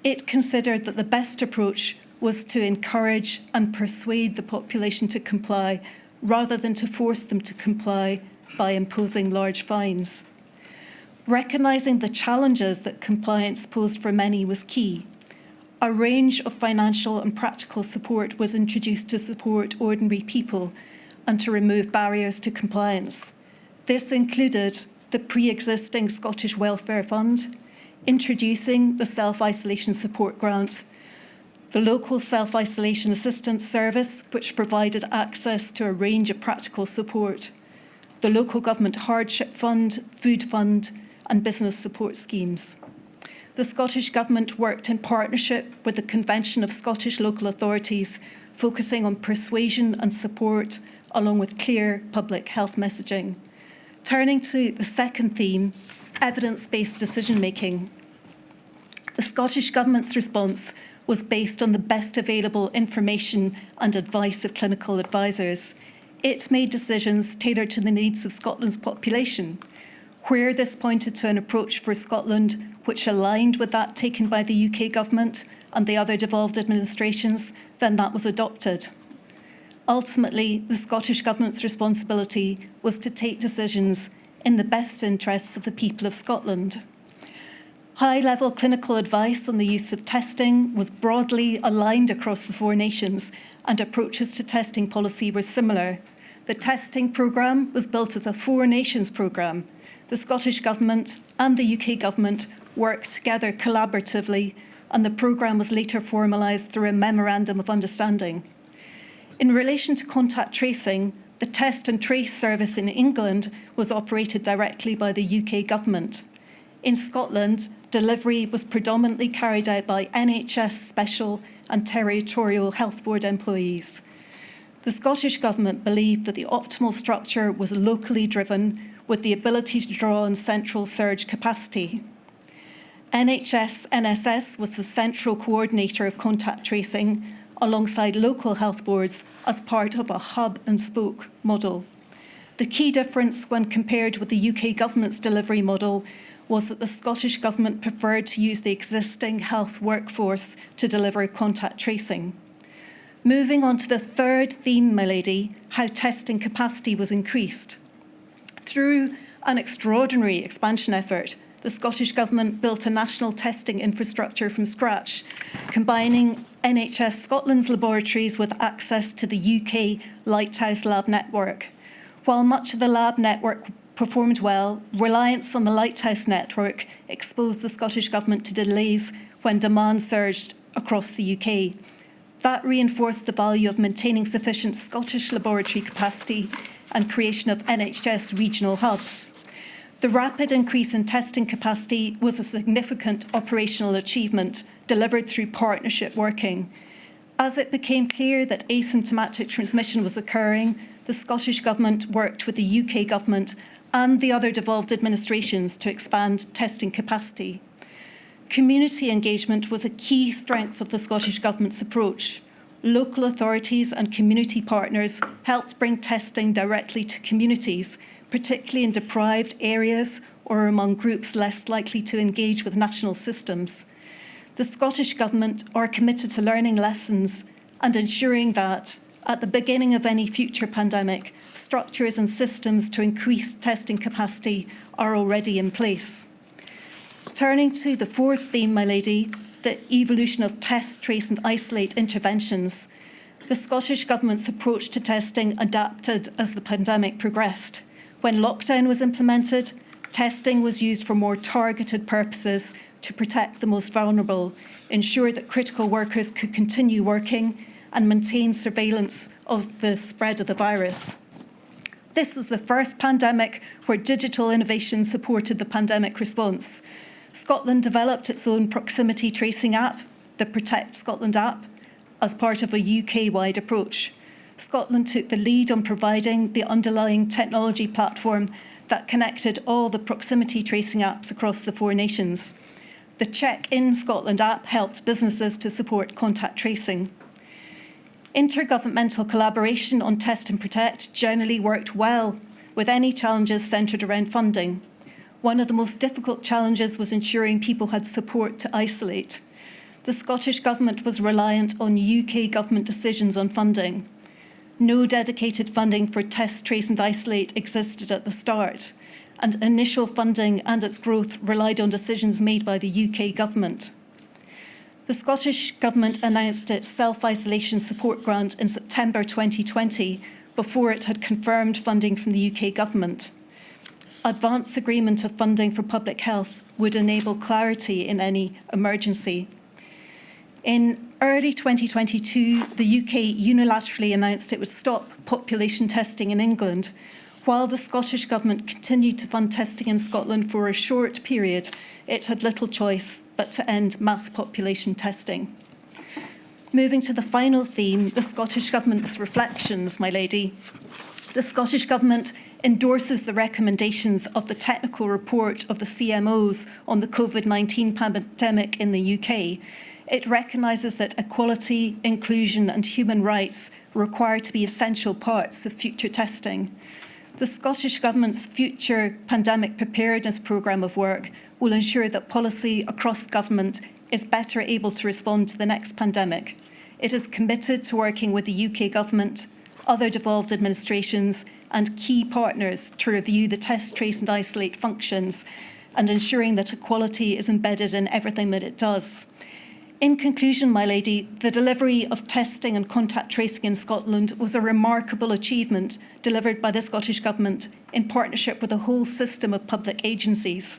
It considered that the best approach was to encourage and persuade the population to comply rather than to force them to comply by imposing large fines. Recognising the challenges that compliance posed for many was key. A range of financial and practical support was introduced to support ordinary people and to remove barriers to compliance. This included the pre-existing Scottish Welfare Fund, introducing the Self-Isolation Support Grant, the local self-isolation assistance service, which provided access to a range of practical support, the local government hardship fund, food fund, and business support schemes. The Scottish Government worked in partnership with the Convention of Scottish Local Authorities, focusing on persuasion and support, along with clear public health messaging. Turning to the second theme, evidence-based decision-making. The Scottish Government's response was based on the best available information and advice of clinical advisors. It made decisions tailored to the needs of Scotland's population. Where this pointed to an approach for Scotland which aligned with that taken by the UK Government and the other devolved administrations, then that was adopted. Ultimately, the Scottish Government's responsibility was to take decisions in the best interests of the people of Scotland. High-level clinical advice on the use of testing was broadly aligned across the 4 nations, and approaches to testing policy were similar. The testing programme was built as a 4 nations programme. The Scottish Government and the UK Government worked together collaboratively, and the programme was later formalised through a Memorandum of Understanding. In relation to contact tracing, the Test and Trace service in England was operated directly by the UK Government. In Scotland, delivery was predominantly carried out by NHS special and territorial health board employees. The Scottish Government believed that the optimal structure was locally driven, with the ability to draw on central surge capacity. NHS-NSS was the central coordinator of contact tracing, alongside local health boards as part of a hub-and-spoke model. The key difference when compared with the UK Government's delivery model was that the Scottish Government preferred to use the existing health workforce to deliver contact tracing. Moving on to the third theme, my lady, how testing capacity was increased. Through an extraordinary expansion effort, the Scottish Government built a national testing infrastructure from scratch, combining NHS Scotland's laboratories with access to the UK Lighthouse Lab network. While much of the lab network performed well, reliance on the Lighthouse network exposed the Scottish Government to delays when demand surged across the UK. That reinforced the value of maintaining sufficient Scottish laboratory capacity and creation of NHS regional hubs. The rapid increase in testing capacity was a significant operational achievement delivered through partnership working. As it became clear that asymptomatic transmission was occurring, the Scottish Government worked with the UK Government and the other devolved administrations to expand testing capacity. Community engagement was a key strength of the Scottish Government's approach. Local authorities and community partners helped bring testing directly to communities, particularly in deprived areas or among groups less likely to engage with national systems. The Scottish Government are committed to learning lessons and ensuring that, at the beginning of any future pandemic, structures and systems to increase testing capacity are already in place. Turning to the fourth theme, my lady, the evolution of test, trace and isolate interventions, the Scottish Government's approach to testing adapted as the pandemic progressed. When lockdown was implemented, testing was used for more targeted purposes to protect the most vulnerable, ensure that critical workers could continue working and maintain surveillance of the spread of the virus. This was the first pandemic where digital innovation supported the pandemic response. Scotland developed its own proximity tracing app, the Protect Scotland app, as part of a UK-wide approach. Scotland took the lead on providing the underlying technology platform that connected all the proximity tracing apps across the 4 nations. The Check In Scotland app helped businesses to support contact tracing. Intergovernmental collaboration on Test and Protect generally worked well, with any challenges centred around funding. One of the most difficult challenges was ensuring people had support to isolate. The Scottish Government was reliant on UK Government decisions on funding. No dedicated funding for test, trace and isolate existed at the start, and initial funding and its growth relied on decisions made by the UK Government. The Scottish Government announced its self-isolation support grant in September 2020 before it had confirmed funding from the UK Government. Advance agreement of funding for public health would enable clarity in any emergency. In early 2022, the UK unilaterally announced it would stop population testing in England, while the Scottish Government continued to fund testing in Scotland for a short period. It had little choice but to end mass population testing. Moving to the final theme, the Scottish Government's reflections, my lady. The Scottish Government endorses the recommendations of the technical report of the CMOs on the COVID-19 pandemic in the UK. It recognises that equality, inclusion and human rights require to be essential parts of future testing. The Scottish Government's future pandemic preparedness programme of work will ensure that policy across government is better able to respond to the next pandemic. It is committed to working with the UK Government, other devolved administrations and key partners to review the test, trace and isolate functions and ensuring that equality is embedded in everything that it does. In conclusion, my lady, the delivery of testing and contact tracing in Scotland was a remarkable achievement delivered by the Scottish Government in partnership with a whole system of public agencies.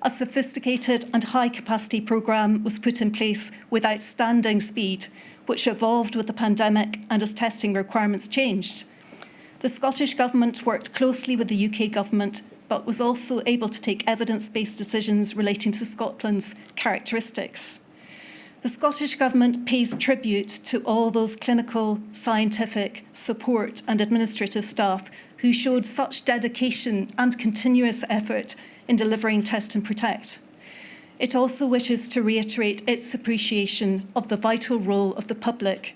A sophisticated and high-capacity programme was put in place with outstanding speed, which evolved with the pandemic and as testing requirements changed. The Scottish Government worked closely with the UK Government, but was also able to take evidence-based decisions relating to Scotland's characteristics. The Scottish Government pays tribute to all those clinical, scientific, support and administrative staff who showed such dedication and continuous effort in delivering Test and Protect. It also wishes to reiterate its appreciation of the vital role of the public,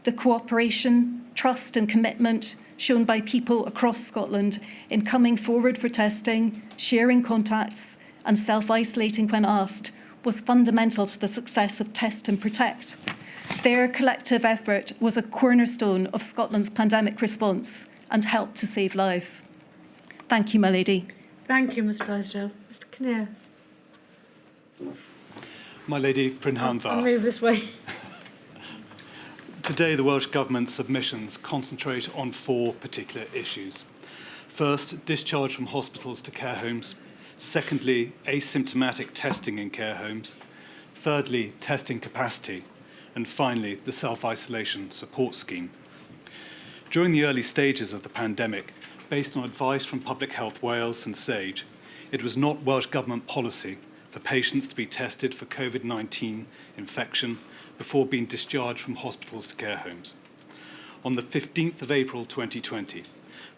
the cooperation, trust and commitment shown by people across Scotland in coming forward for testing, sharing contacts and self-isolating when asked was fundamental to the success of Test and Protect. Their collective effort was a cornerstone of Scotland's pandemic response and helped to save lives. Thank you, my lady. Thank you, Ms Drysdale. Mr Kinnear. My lady, Brynhandva. I'll move this way. Today, the Welsh Government's submissions concentrate on 4 particular issues. First, discharge from hospitals to care homes. Secondly, asymptomatic testing in care homes. Thirdly, testing capacity. And finally, the self-isolation support scheme. During the early stages of the pandemic, based on advice from Public Health Wales and SAGE, it was not Welsh Government policy for patients to be tested for COVID-19 infection before being discharged from hospitals to care homes. On the 15th of April 2020,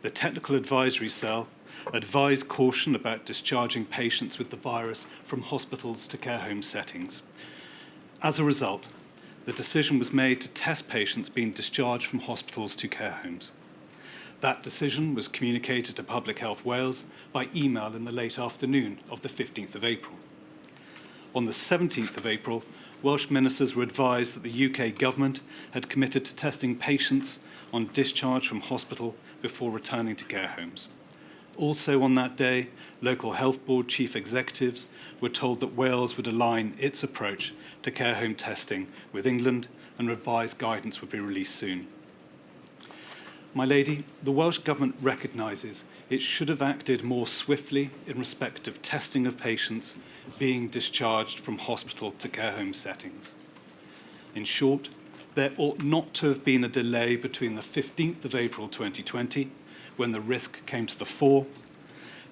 the Technical Advisory Cell advised caution about discharging patients with the virus from hospitals to care home settings. As a result, the decision was made to test patients being discharged from hospitals to care homes. That decision was communicated to Public Health Wales by email in the late afternoon of the 15th of April. On the 17th of April, Welsh ministers were advised that the UK government had committed to testing patients on discharge from hospital before returning to care homes. Also on that day, local health board chief executives were told that Wales would align its approach to care home testing with England, and revised guidance would be released soon. My lady, the Welsh Government recognises it should have acted more swiftly in respect of testing of patients being discharged from hospital to care home settings. In short, there ought not to have been a delay between the 15th of April 2020, when the risk came to the fore,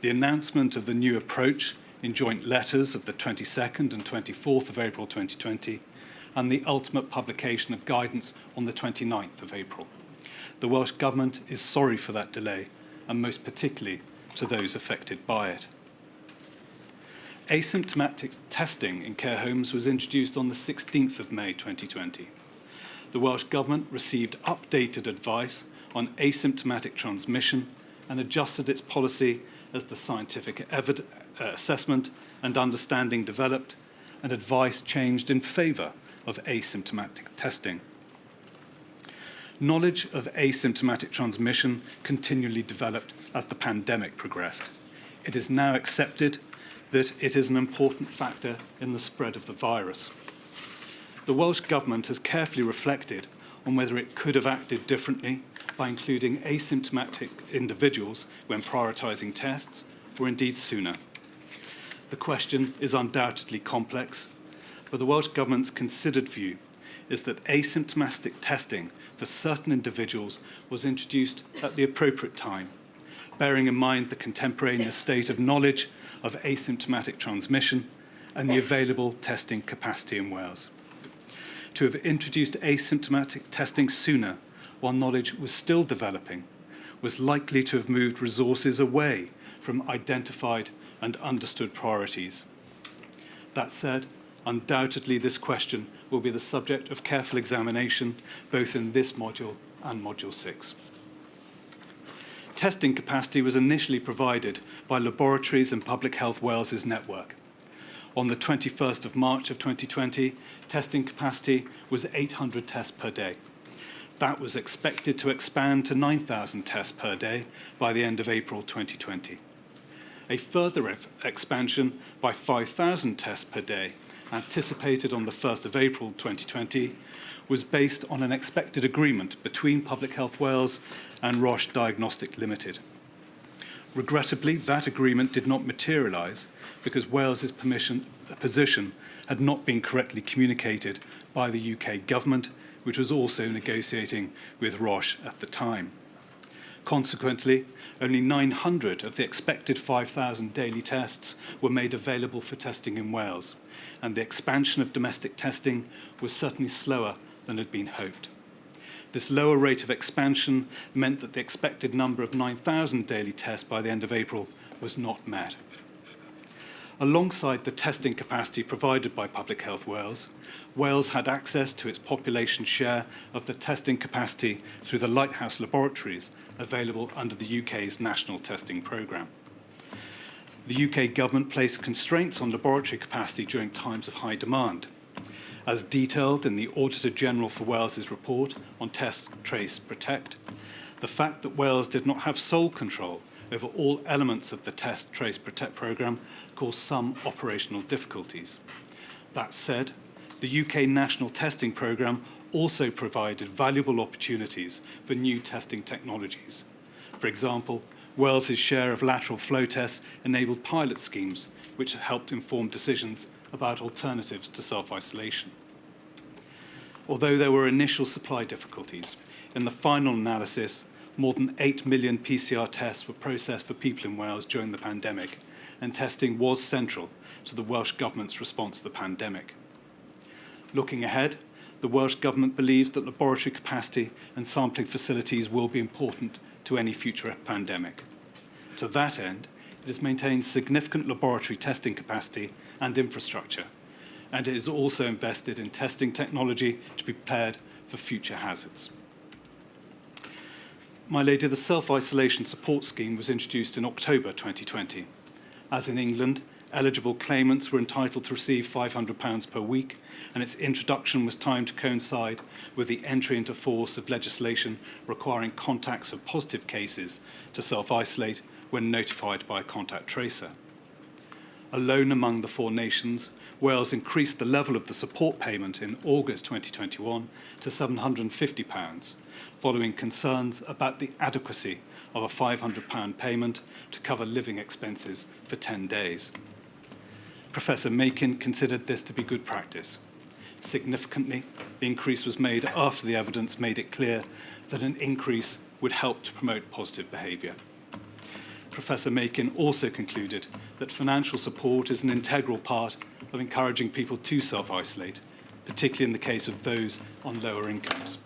the announcement of the new approach in joint letters of the 22nd and 24th of April 2020, and the ultimate publication of guidance on the 29th of April. The Welsh Government is sorry for that delay, and most particularly to those affected by it. Asymptomatic testing in care homes was introduced on the 16th of May 2020. The Welsh Government received updated advice on asymptomatic transmission and adjusted its policy as the scientific assessment and understanding developed, and advice changed in favour of asymptomatic testing. Knowledge of asymptomatic transmission continually developed as the pandemic progressed. It is now accepted that it is an important factor in the spread of the virus. The Welsh Government has carefully reflected on whether it could have acted differently by including asymptomatic individuals when prioritising tests, or indeed sooner. The question is undoubtedly complex, but the Welsh Government's considered view is that asymptomatic testing for certain individuals was introduced at the appropriate time, bearing in mind the contemporaneous state of knowledge of asymptomatic transmission and the available testing capacity in Wales. To have introduced asymptomatic testing sooner, while knowledge was still developing, was likely to have moved resources away from identified and understood priorities. That said, undoubtedly this question will be the subject of careful examination both in this module and Module 6. Testing capacity was initially provided by laboratories and Public Health Wales's network. On the 21st of March of 2020, testing capacity was 800 tests per day. That was expected to expand to 9,000 tests per day by the end of April 2020. A further expansion by 5,000 tests per day, anticipated on the 1st of April 2020, was based on an expected agreement between Public Health Wales and Roche Diagnostic Limited. Regrettably, that agreement did not materialise because Wales's position had not been correctly communicated by the UK government, which was also negotiating with Roche at the time. Consequently, only 900 of the expected 5,000 daily tests were made available for testing in Wales, and the expansion of domestic testing was certainly slower than had been hoped. This lower rate of expansion meant that the expected number of 9,000 daily tests by the end of April was not met. Alongside the testing capacity provided by Public Health Wales, Wales had access to its population share of the testing capacity through the Lighthouse laboratories available under the UK's national testing programme. The UK government placed constraints on laboratory capacity during times of high demand. As detailed in the Auditor General for Wales's report on Test, Trace, Protect, the fact that Wales did not have sole control over all elements of the Test, Trace, Protect programme caused some operational difficulties. That said, the UK national testing programme also provided valuable opportunities for new testing technologies. For example, Wales's share of lateral flow tests enabled pilot schemes, which helped inform decisions about alternatives to self-isolation. Although there were initial supply difficulties, in the final analysis, more than 8 million PCR tests were processed for people in Wales during the pandemic, and testing was central to the Welsh Government's response to the pandemic. Looking ahead, the Welsh Government believes that laboratory capacity and sampling facilities will be important to any future pandemic. To that end, it has maintained significant laboratory testing capacity and infrastructure, and it has also invested in testing technology to be prepared for future hazards. My Lady, the Self-Isolation Support Scheme was introduced in October 2020. As in England, eligible claimants were entitled to receive £500 per week, and its introduction was timed to coincide with the entry into force of legislation requiring contacts of positive cases to self-isolate when notified by a contact tracer. Alone among the 4 nations, Wales increased the level of the support payment in August 2021 to £750, following concerns about the adequacy of a £500 payment to cover living expenses for 10 days. Professor Makin considered this to be good practice. Significantly, the increase was made after the evidence made it clear that an increase would help to promote positive behaviour. Professor Makin also concluded that financial support is an integral part of encouraging people to self-isolate, particularly in the case of those on lower incomes.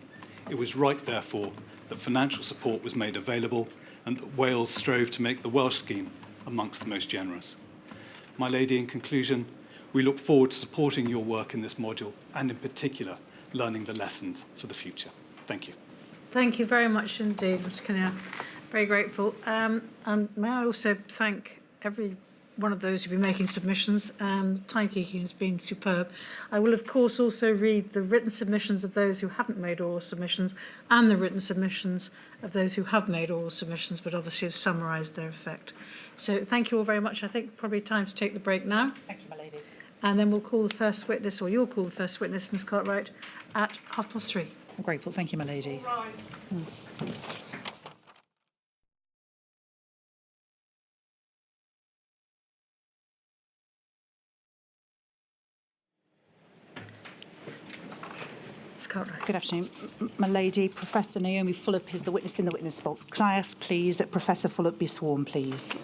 It was right, therefore, that financial support was made available and that Wales strove to make the Welsh scheme amongst the most generous. My Lady, in conclusion, we look forward to supporting your work in this module and, in particular, learning the lessons for the future. Thank you. Thank you very much indeed, Mr. Kinnear. Very grateful. And may I also thank every one of those who've been making submissions. The timekeeping has been superb. I will, of course, also read the written submissions of those who haven't made oral submissions and the written submissions of those who have made oral submissions, but obviously have summarised their effect. So thank you all very much. I think probably time to take the break now. Thank you, my lady. And then we'll call the first witness, or you'll call the first witness, Ms. Cartwright, at 3:30. I'm grateful. Thank you, my lady. Ms. Cartwright. Good afternoon. My lady, Professor Naomi Fulop is the witness in the witness box. Can I ask, please, that Professor Fulop be sworn, please?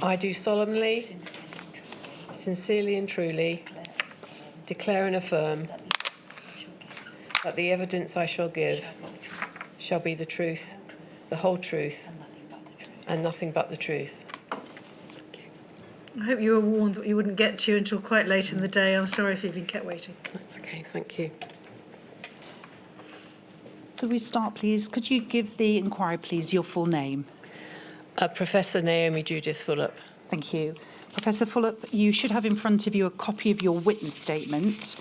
I do solemnly, sincerely and truly declare and affirm that the evidence I shall give shall be the truth, the whole truth, and nothing but the truth. I hope you were warned that you wouldn't get to you until quite late in the day. I'm sorry if you've been kept waiting. That's okay, thank you. Could we start, please? Could you give the inquiry, please, your full name? Professor Naomi Judith Fulop. Thank you. Professor Fulop, you should have in front of you a copy of your witness statement.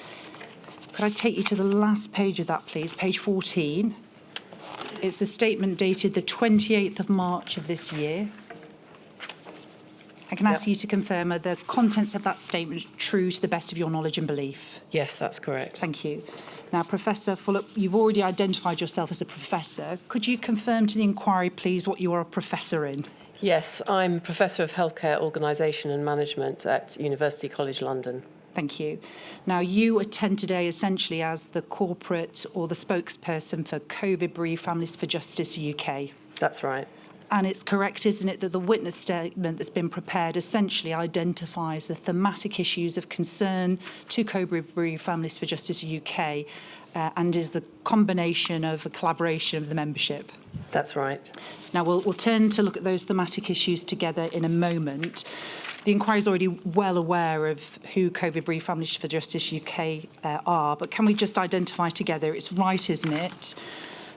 Could I take you to the last page of that, please, page 14? It's a statement dated the 28th of March of this year. I can ask you to confirm, are the contents of that statement true to the best of your knowledge and belief? Yes, that's correct. Thank you. Now, Professor Fulop, you've already identified yourself as a professor. Could you confirm to the inquiry, please, what you are a professor in? Yes, I'm Professor of Healthcare Organisation and Management at University College London. Thank you. Now, you attend today essentially as the corporate or the spokesperson for COVID Bereaved Families for Justice UK. That's right. And it's correct, isn't it, that the witness statement that's been prepared essentially identifies the thematic issues of concern to COVID Bereaved Families for Justice UK and is the combination of a collaboration of the membership? That's right. Now, we'll turn to look at those thematic issues together in a moment. The inquiry is already well aware of who COVID Bereaved Families for Justice UK are, but can we just identify together, it's right, isn't it,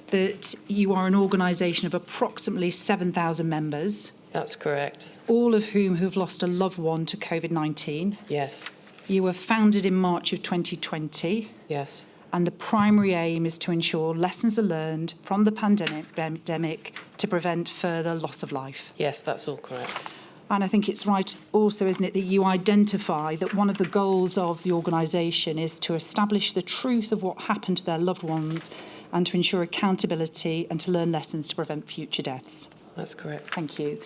that you are an organisation of approximately 7,000 members. That's correct. All of whom have lost a loved one to COVID-19. Yes. You were founded in March of 2020. Yes. And the primary aim is to ensure lessons are learned from the pandemic to prevent further loss of life. Yes, that's all correct. And I think it's right also, isn't it, that you identify that one of the goals of the organisation is to establish the truth of what happened to their loved ones and to ensure accountability and to learn lessons to prevent future deaths. That's correct. Thank you.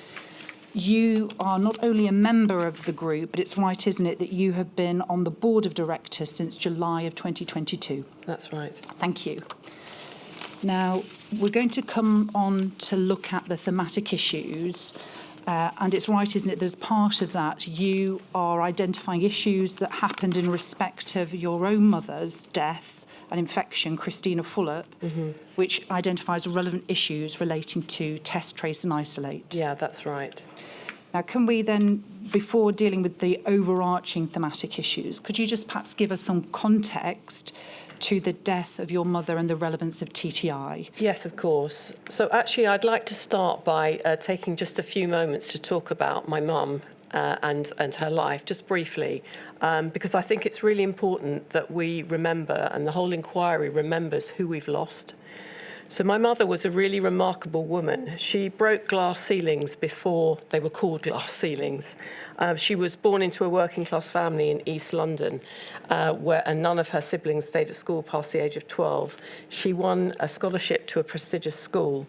You are not only a member of the group, but it's right, isn't it, that you have been on the board of directors since July of 2022? That's right. Thank you. Now, we're going to come on to look at the thematic issues, and it's right, isn't it, that as part of that, you are identifying issues that happened in respect of your own mother's death and infection, Christina Fullop, which identifies relevant issues relating to test, trace and isolate. Yeah, that's right. Now, can we then, before dealing with the overarching thematic issues, could you just perhaps give us some context to the death of your mother and the relevance of TTI? Yes, of course. So actually, I'd like to start by taking just a few moments to talk about my mum and her life, just briefly, because I think it's really important that we remember, and the whole inquiry remembers who we've lost. So my mother was a really remarkable woman. She broke glass ceilings before they were called glass ceilings. She was born into a working class family in East London, and none of her siblings stayed at school past the age of 12. She won a scholarship to a prestigious school,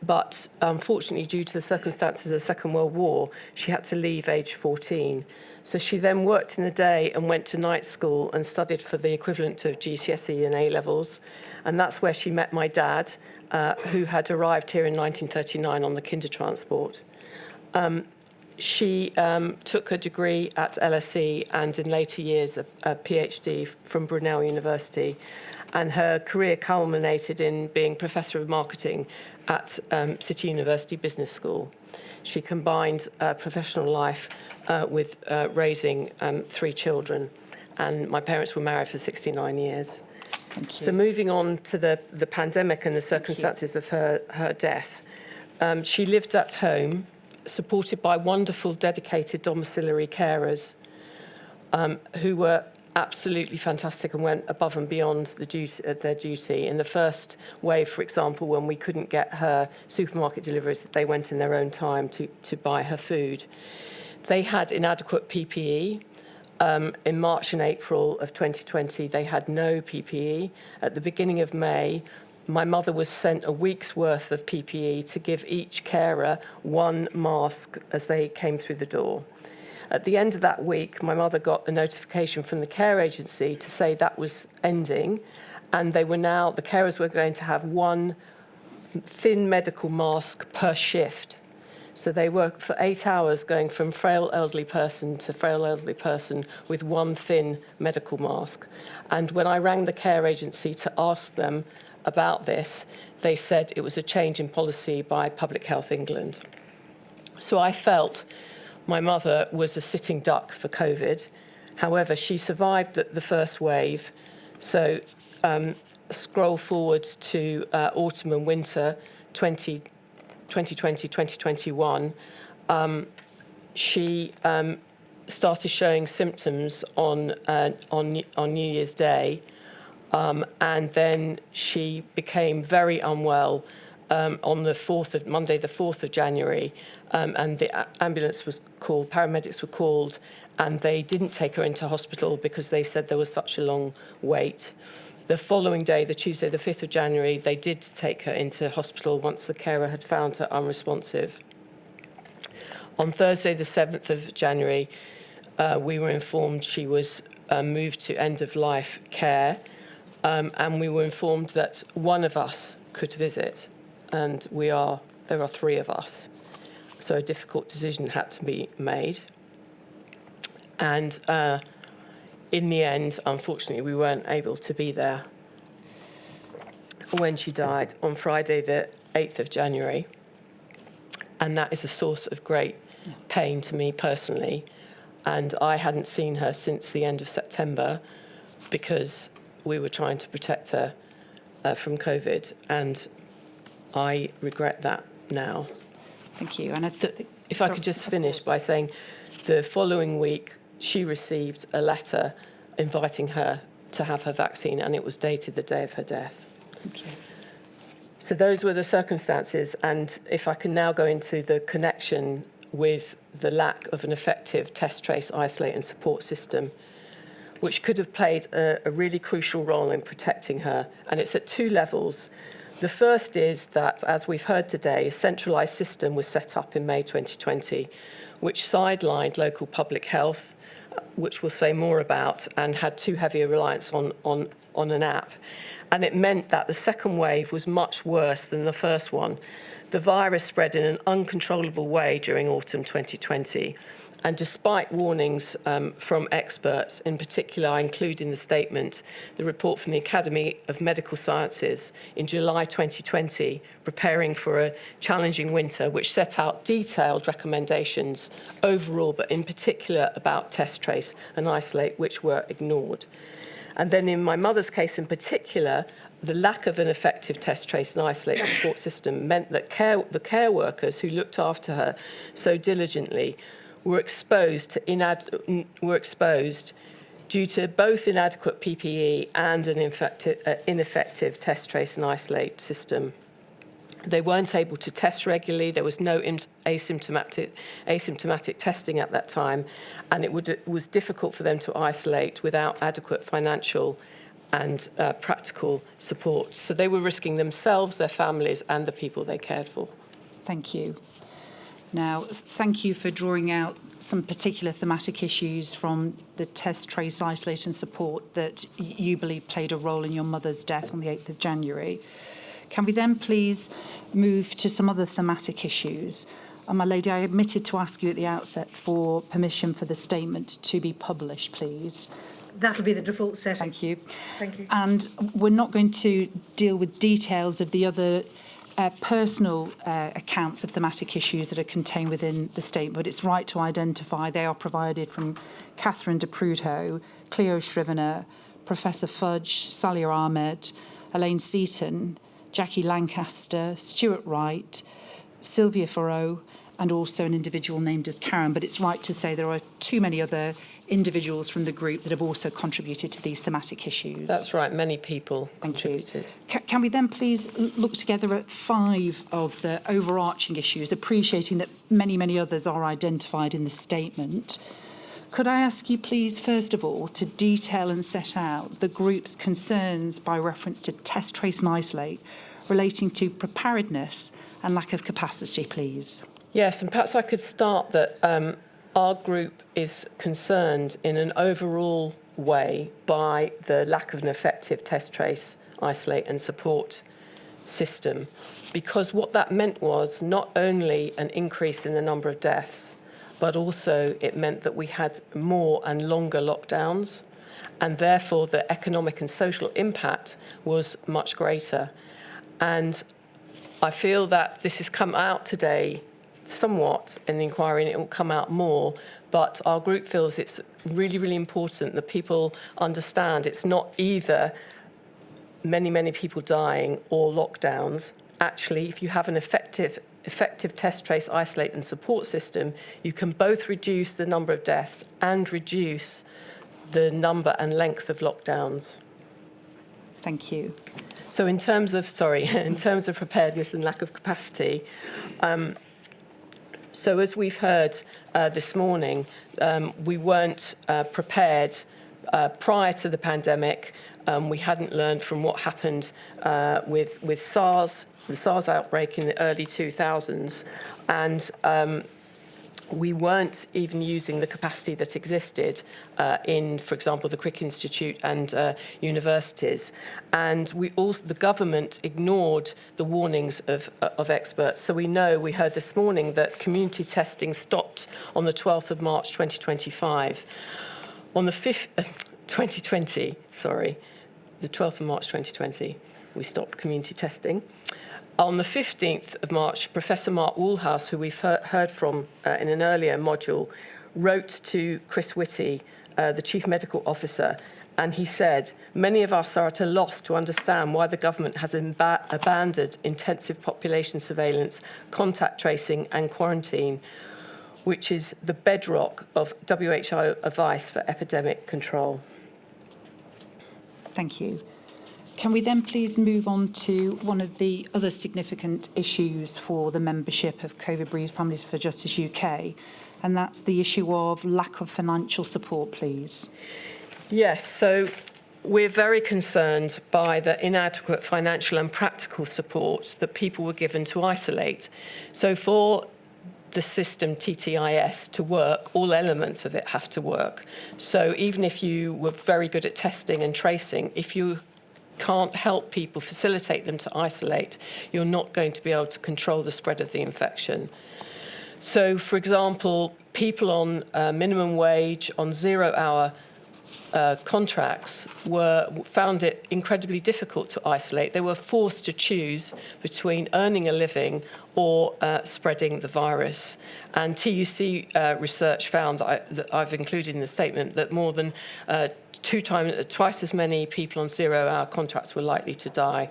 but unfortunately, due to the circumstances of the Second World War, she had to leave age 14. So she then worked in the day and went to night school and studied for the equivalent of GCSE and A-levels. And that's where she met my dad, who had arrived here in 1939 on the Kindertransport. She took a degree at LSE and in later years a PhD from Brunel University. And her career culminated in being Professor of Marketing at City University Business School. She combined professional life with raising 3 children, and my parents were married for 69 years. Thank you. So moving on to the pandemic and the circumstances of her death, she lived at home, supported by wonderful, dedicated domiciliary carers who were absolutely fantastic and went above and beyond their duty. In the first wave, for example, when we couldn't get her supermarket deliveries, they went in their own time to buy her food. They had inadequate PPE. In March and April of 2020, they had no PPE. At the beginning of May, my mother was sent a week's worth of PPE to give each carer 1 mask as they came through the door. At the end of that week, my mother got a notification from the care agency to say that was ending, and the carers were going to have 1 thin medical mask per shift. So they worked for 8 hours, going from frail elderly person to frail elderly person with 1 thin medical mask. And when I rang the care agency to ask them about this, they said it was a change in policy by Public Health England. So I felt my mother was a sitting duck for COVID. However, she survived the first wave. So scroll forward to autumn and winter 2020, 2021. She started showing symptoms on New Year's Day. And then she became very unwell on Monday, the 4th of January, and the ambulance was called, paramedics were called, and they didn't take her into hospital because they said there was such a long wait. The following day, the Tuesday, the 5th of January, they did take her into hospital once the carer had found her unresponsive. On Thursday, the 7th of January, we were informed she was moved to end-of-life care, and we were informed that one of us could visit, and there are 3 of us. So a difficult decision had to be made. And in the end, unfortunately, we weren't able to be there when she died on Friday, the 8th of January. And that is a source of great pain to me personally. And I hadn't seen her since the end of September because we were trying to protect her from COVID. And I regret that now. Thank you. And if I could just finish by saying the following week, she received a letter inviting her to have her vaccine, and it was dated the day of her death. Thank you. So those were the circumstances, and if I can now go into the connection with the lack of an effective test, trace, isolate and support system. which could have played a really crucial role in protecting her. And it's at two levels. The first is that, as we've heard today, a centralised system was set up in May 2020, which sidelined local public health, which we'll say more about, and had too heavy a reliance on an app. And it meant that the second wave was much worse than the first one. The virus spread in an uncontrollable way during autumn 2020. And despite warnings from experts, in particular, I include in the statement the report from the Academy of Medical Sciences in July 2020, preparing for a challenging winter, which set out detailed recommendations overall, but in particular about test, trace and isolate, which were ignored. And then in my mother's case in particular, the lack of an effective test, trace and isolate support system meant that the care workers who looked after her so diligently were exposed due to both inadequate PPE and an ineffective test, trace and isolate system. They weren't able to test regularly. There was no asymptomatic testing at that time, and it was difficult for them to isolate without adequate financial and practical support. So they were risking themselves, their families, and the people they cared for. Thank you. Now, thank you for drawing out some particular thematic issues from the test, trace, isolate and support that you believe played a role in your mother's death on the 8th of January. Can we then please move to some other thematic issues? My lady, I omitted to ask you at the outset for permission for the statement to be published, please. That'll be the default setting. Thank you. Thank you. And we're not going to deal with details of the other personal accounts of thematic issues that are contained within the statement, but it's right to identify they are provided from Catherine de Prudhoe, Cleo Shrivener, Professor Fudge, Salia Ahmed, Elaine Seaton, Jackie Lancaster, Stuart Wright, Sylvia Farrow, and also an individual named as Karen. But it's right to say there are too many other individuals from the group that have also contributed to these thematic issues. That's right, many people contributed. Can we then please look together at 5 of the overarching issues, appreciating that many, many others are identified in the statement? Could I ask you please, first of all, to detail and set out the group's concerns by reference to test, trace and isolate relating to preparedness and lack of capacity, please? Yes, and perhaps I could start that our group is concerned in an overall way by the lack of an effective test, trace, isolate and support system, because what that meant was not only an increase in the number of deaths, but also it meant that we had more and longer lockdowns, and therefore the economic and social impact was much greater. And I feel that this has come out today somewhat in the inquiry, and it will come out more, but our group feels it's really, really important that people understand it's not either many people dying or lockdowns. Actually, if you have an effective test, trace, isolate and support system, you can both reduce the number of deaths and reduce the number and length of lockdowns. Thank you. So in terms of preparedness and lack of capacity, so as we've heard this morning, we weren't prepared prior to the pandemic. We hadn't learned from what happened with SARS, the SARS outbreak in the early 2000s, and we weren't even using the capacity that existed in, for example, the Crick Institute and universities. And the government ignored the warnings of experts. So we heard this morning that community testing stopped on the 12th of March 2025. On the 2020, the 12th of March 2020, we stopped community testing. On the 15th of March, Professor Mark Woolhouse, who we've heard from in an earlier module, wrote to Chris Whitty, the Chief Medical Officer, and he said, "Many of us are at a loss to understand why the government has abandoned intensive population surveillance, contact tracing and quarantine, which is the bedrock of WHO advice for epidemic control." Thank you. Can we then please move on to one of the other significant issues for the membership of COVID Bereaved Families for Justice UK, and that's the issue of lack of financial support, please? Yes, so we're very concerned by the inadequate financial and practical support that people were given to isolate. So for the system TTIS to work, all elements of it have to work. So even if you were very good at testing and tracing, if you can't help people, facilitate them to isolate, you're not going to be able to control the spread of the infection. So, for example, people on minimum wage, on 0-hour contracts found it incredibly difficult to isolate. They were forced to choose between earning a living or spreading the virus. And TUC research found that I've included in the statement that more than twice as many people on 0-hour contracts were likely to die.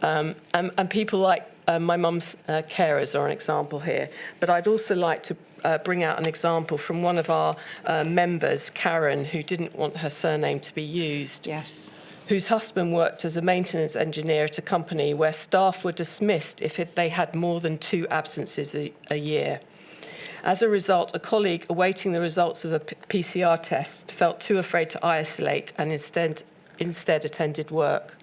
And people like my mum's carers are an example here. But I'd also like to bring out an example from one of our members, Karen, who didn't want her surname to be used. Yes. Whose husband worked as a maintenance engineer at a company where staff were dismissed if they had more than 2 absences a year. As a result, a colleague awaiting the results of a PCR test felt too afraid to isolate and instead attended work.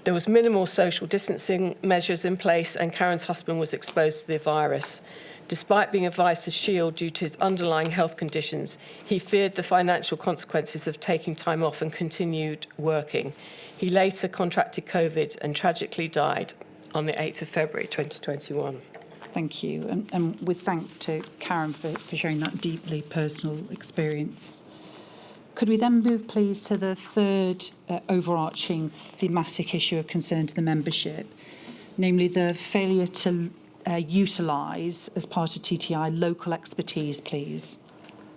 There was minimal social distancing measures in place, and Karen's husband was exposed to the virus. Despite being advised to shield due to his underlying health conditions, he feared the financial consequences of taking time off and continued working. He later contracted COVID and tragically died on the 8th of February 2021. Thank you. And with thanks to Karen for sharing that deeply personal experience. Could we then move, please, to the third overarching thematic issue of concern to the membership, namely the failure to utilise, as part of TTI, local expertise, please?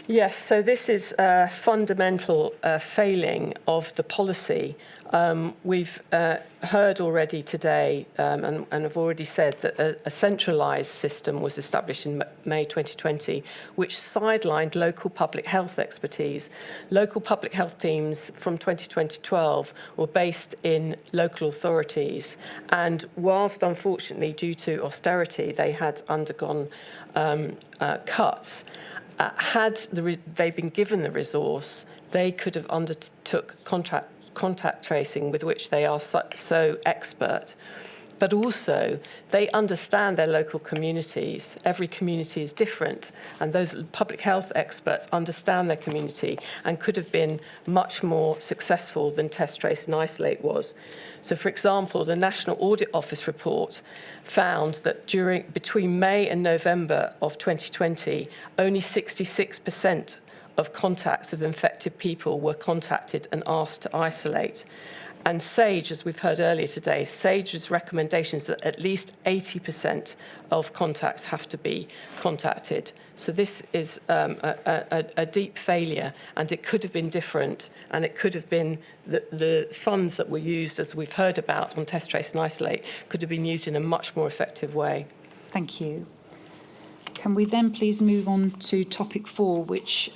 Yes, so this is a fundamental failing of the policy. We've heard already today and have already said that a centralised system was established in May 2020, which sidelined local public health expertise. Local public health teams from 2012 were based in local authorities, and whilst unfortunately due to austerity they had undergone cuts, had they been given the resource, they could have undertook contact tracing, with which they are so expert. But also, they understand their local communities. Every community is different, and those public health experts understand their community and could have been much more successful than Test, Trace and Isolate was. So, for example, the National Audit Office report found that between May and November of 2020, only 66% of contacts of infected people were contacted and asked to isolate. And SAGE, as we've heard earlier today, SAGE's recommendations that at least 80% of contacts have to be contacted. So this is a deep failure, and it could have been different, and it could have been the funds that were used, as we've heard about on Test, Trace and Isolate, could have been used in a much more effective way. Thank you. Can we then please move on to topic 4, which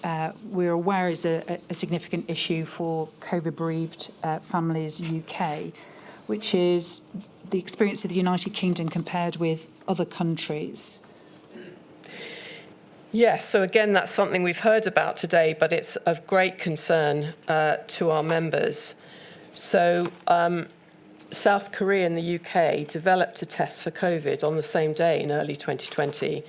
we're aware is a significant issue for COVID-bereaved families UK, which is the experience of the United Kingdom compared with other countries. Yes, so again, that's something we've heard about today, but it's of great concern to our members. So South Korea and the UK developed a test for COVID on the same day in early 2020.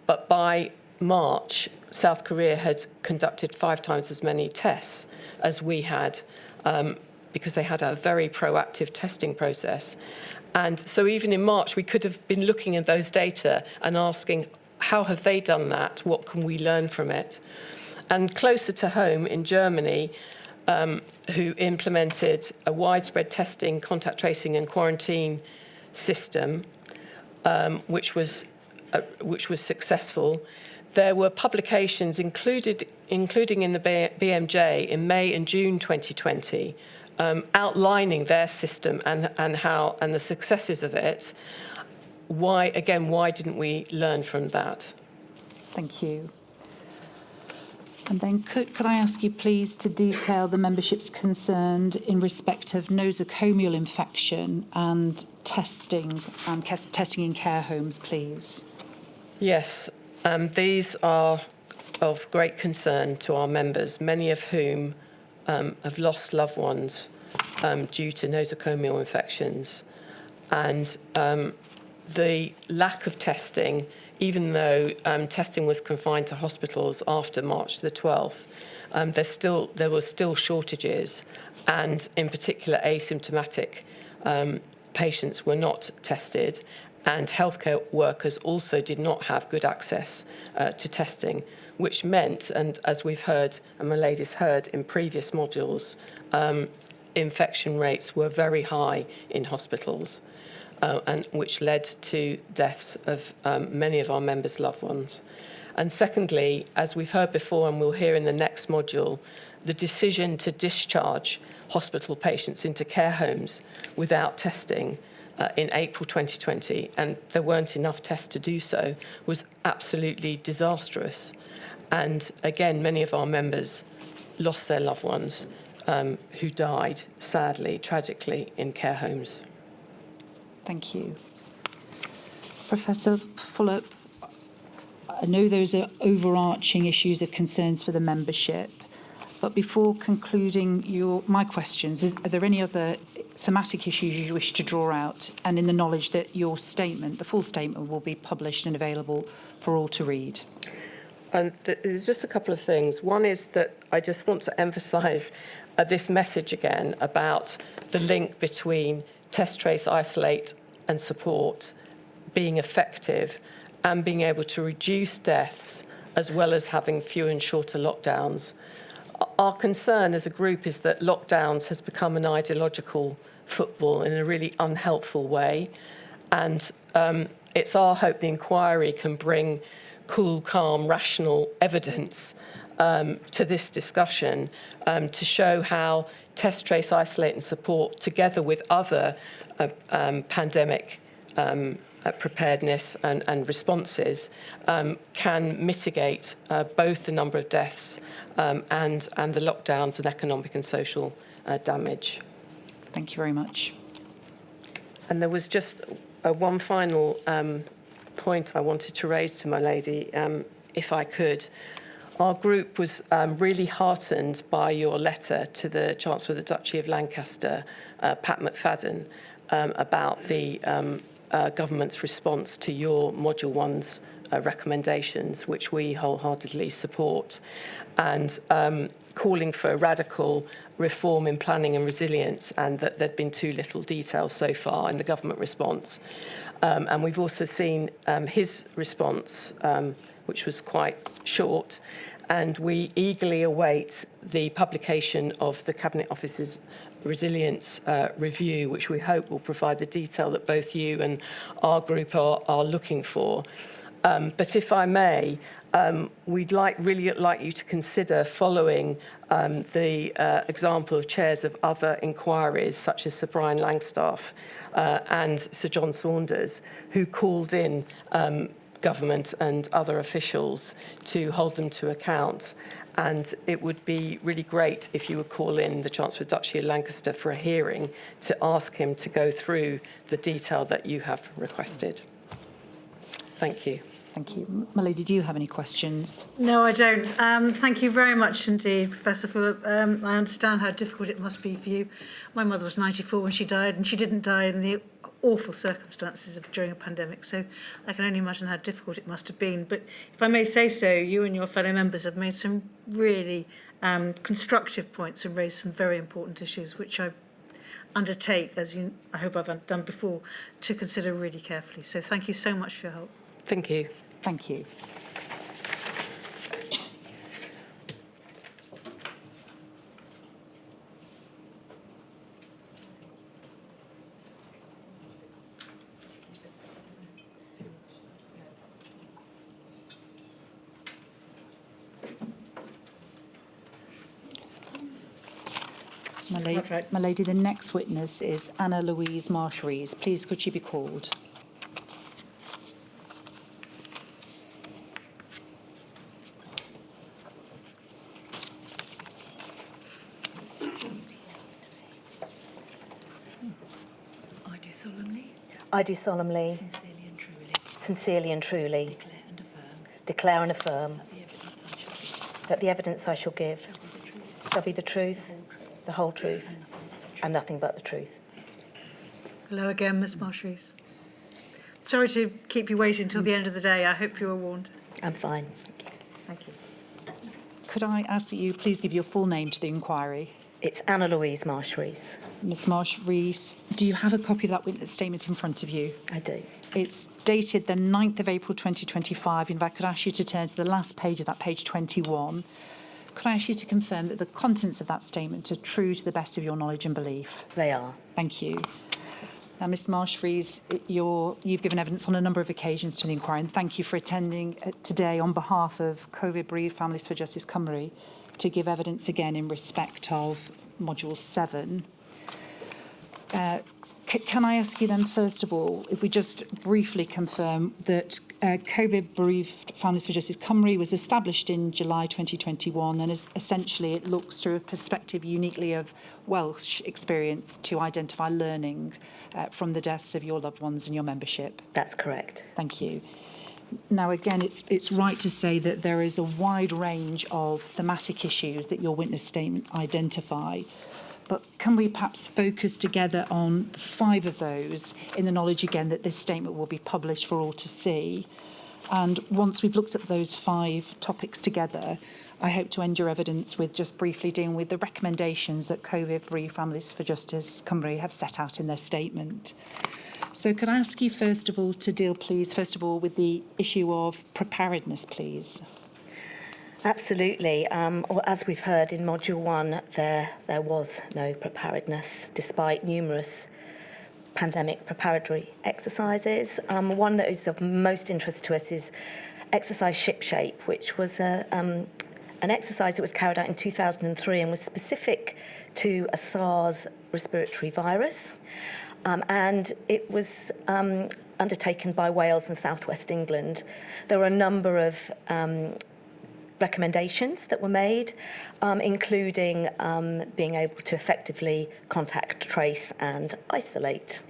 But by March, South Korea had conducted 5 times as many tests as we had, because they had a very proactive testing process. And so even in March, we could have been looking at those data and asking, how have they done that? What can we learn from it? And closer to home in Germany, who implemented a widespread testing, contact tracing and quarantine system, which was successful. There were publications including in the BMJ in May and June 2020, outlining their system and the successes of it. Why didn't we learn from that? Thank you. And then could I ask you please to detail the membership's concerned in respect of nosocomial infection and testing in care homes, please? Yes, these are of great concern to our members, many of whom have lost loved ones due to nosocomial infections. And the lack of testing, even though testing was confined to hospitals after March the 12th, there were still shortages, and in particular asymptomatic patients were not tested, and healthcare workers also did not have good access to testing, which meant, and as we've heard, and my lady's heard in previous modules, infection rates were very high in hospitals, and which led to deaths of many of our members' loved ones. And secondly, as we've heard before and we'll hear in the next module, the decision to discharge hospital patients into care homes without testing in April 2020, and there weren't enough tests to do so, was absolutely disastrous. And again, many of our members lost their loved ones who died, sadly, tragically, in care homes. Thank you. Professor Fuller, I know those are overarching issues of concerns for the membership, but before concluding my questions, are there any other thematic issues you wish to draw out, and in the knowledge that your statement, the full statement, will be published and available for all to read? And there's just a couple of things. One is that I just want to emphasise this message again about the link between test, trace, isolate and support being effective and being able to reduce deaths as well as having fewer and shorter lockdowns. Our concern as a group is that lockdowns has become an ideological football in a really unhelpful way. And it's our hope the inquiry can bring cool, calm, rational evidence to this discussion to show how test, trace, isolate and support, together with other pandemic preparedness and responses, can mitigate both the number of deaths and the lockdowns and economic and social damage. Thank you very much. And there was just one final point I wanted to raise to my lady, if I could. Our group was really heartened by your letter to the Chancellor of the Duchy of Lancaster, Pat McFadden, about the government's response to your Module 1's recommendations, which we wholeheartedly support, and calling for radical reform in planning and resilience, and that there'd been too little detail so far in the government response. And we've also seen his response, which was quite short, and we eagerly await the publication of the Cabinet Office's resilience review, which we hope will provide the detail that both you and our group are looking for. But if I may, we'd really like you to consider following the example of chairs of other inquiries, such as Sir Brian Langstaff and Sir John Saunders, who called in government and other officials to hold them to account. And it would be really great if you would call in the Chancellor of the Duchy of Lancaster for a hearing to ask him to go through the detail that you have requested. Thank you. Thank you. My lady, do you have any questions? No, I don't. Thank you very much indeed, Professor Phillip. I understand how difficult it must be for you. My mother was 94 when she died, and she didn't die in the awful circumstances of during a pandemic, so I can only imagine how difficult it must have been. But if I may say so, you and your fellow members have made some really constructive points and raised some very important issues, which I undertake, as I hope I've done before, to consider really carefully. So thank you so much for your help. Thank you. Thank you. My lady, the next witness is Anna Louise Marsh-Rees. Please, could she be called? I do solemnly, sincerely and truly, declare and affirm that the evidence I shall give shall be the truth, the whole truth, and nothing but the truth. Hello again, Ms Marsh-Rees. Sorry to keep you waiting until the end of the day. I hope you were warned. I'm fine. Thank you. Could I ask that you please give your full name to the inquiry? It's Anna Louise Marsh-Rees. Ms Marsh-Rees, do you have a copy of that witness statement in front of you? I do. It's dated the 9th of April 2025. If I could ask you to turn to the last page of that, page 21. Could I ask you to confirm that the contents of that statement are true to the best of your knowledge and belief? They are. Thank you. Now, Ms Marsh-Rees, you've given evidence on a number of occasions to the inquiry, and thank you for attending today on behalf of COVID Bereaved Families for Justice Cymru to give evidence again in respect of Module 7. Can I ask you then, first of all, if we just briefly confirm that COVID Bereaved Families for Justice Cymru was established in July 2021, and essentially it looks through a perspective uniquely of Welsh experience to identify learning from the deaths of your loved ones and your membership? That's correct. Thank you. Now, again, it's right to say that there is a wide range of thematic issues that your witness statement identify. But can we perhaps focus together on 5 of those in the knowledge, again, that this statement will be published for all to see? And once we've looked at those 5 topics together, I hope to end your evidence with just briefly dealing with the recommendations that COVID Bereaved Families for Justice Cymru have set out in their statement. So could I ask you, first of all, to deal, please, first of all, with the issue of preparedness, please? Absolutely. Well, as we've heard in Module 1, there was no preparedness, despite numerous pandemic preparatory exercises. One that is of most interest to us is exercise Shipshape, which was an exercise that was carried out in 2003 and was specific to a SARS respiratory virus. And it was undertaken by Wales and South West England. There were a number of recommendations that were made, including being able to effectively contact, trace and isolate.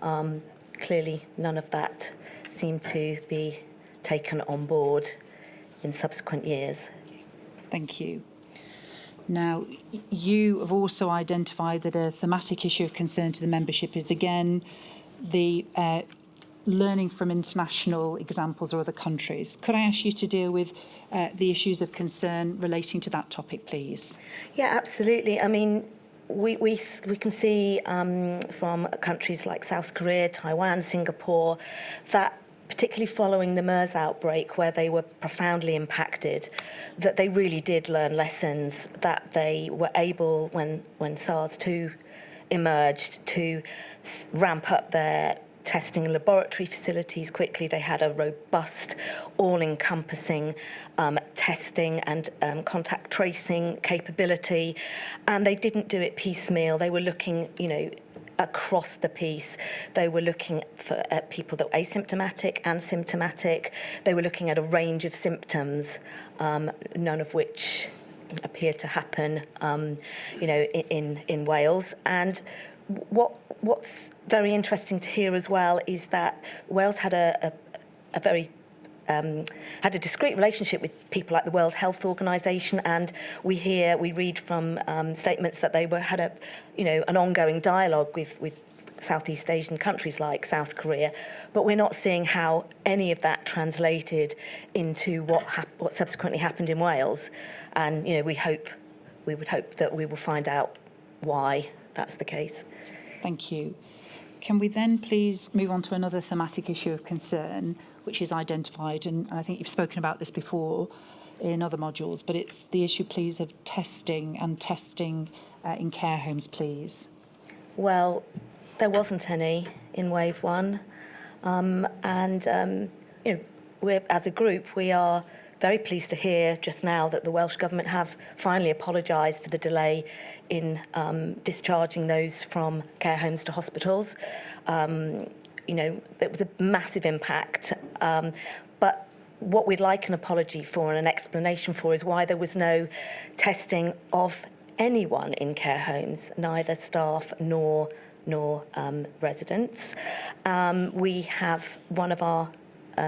Clearly, none of that seemed to be taken on board in subsequent years. Thank you. Now, you have also identified that a thematic issue of concern to the membership is, again, the learning from international examples or other countries. Could I ask you to deal with the issues of concern relating to that topic, please? Yeah, absolutely. I mean, we can see from countries like South Korea, Taiwan, Singapore, that particularly following the MERS outbreak, where they were profoundly impacted, that they really did learn lessons, that they were able, when SARS-2 emerged, to ramp up their testing laboratory facilities quickly. They had a robust, all-encompassing testing and contact tracing capability, and they didn't do it piecemeal. They were looking, across the piece. They were looking at people that were asymptomatic and symptomatic. They were looking at a range of symptoms, none of which appeared to happen, in Wales. And what's very interesting to hear as well is that Wales had a discrete relationship with people like the World Health Organization, and we read from statements that they had an ongoing dialogue with Southeast Asian countries like South Korea, but we're not seeing how any of that translated into what subsequently happened in Wales, and we would hope that we will find out why that's the case. Thank you. Can we then please move on to another thematic issue of concern, which is identified, and I think you've spoken about this before in other modules, but it's the issue, please, of testing in care homes, please. Well, there wasn't any in Wave 1, we're, as a group, we are very pleased to hear just now that the Welsh Government have finally apologised for the delay in discharging those from care homes to hospitals. It was a massive impact, but what we'd like an apology for and an explanation for is why there was no testing of anyone in care homes, neither staff nor residents. We have one of our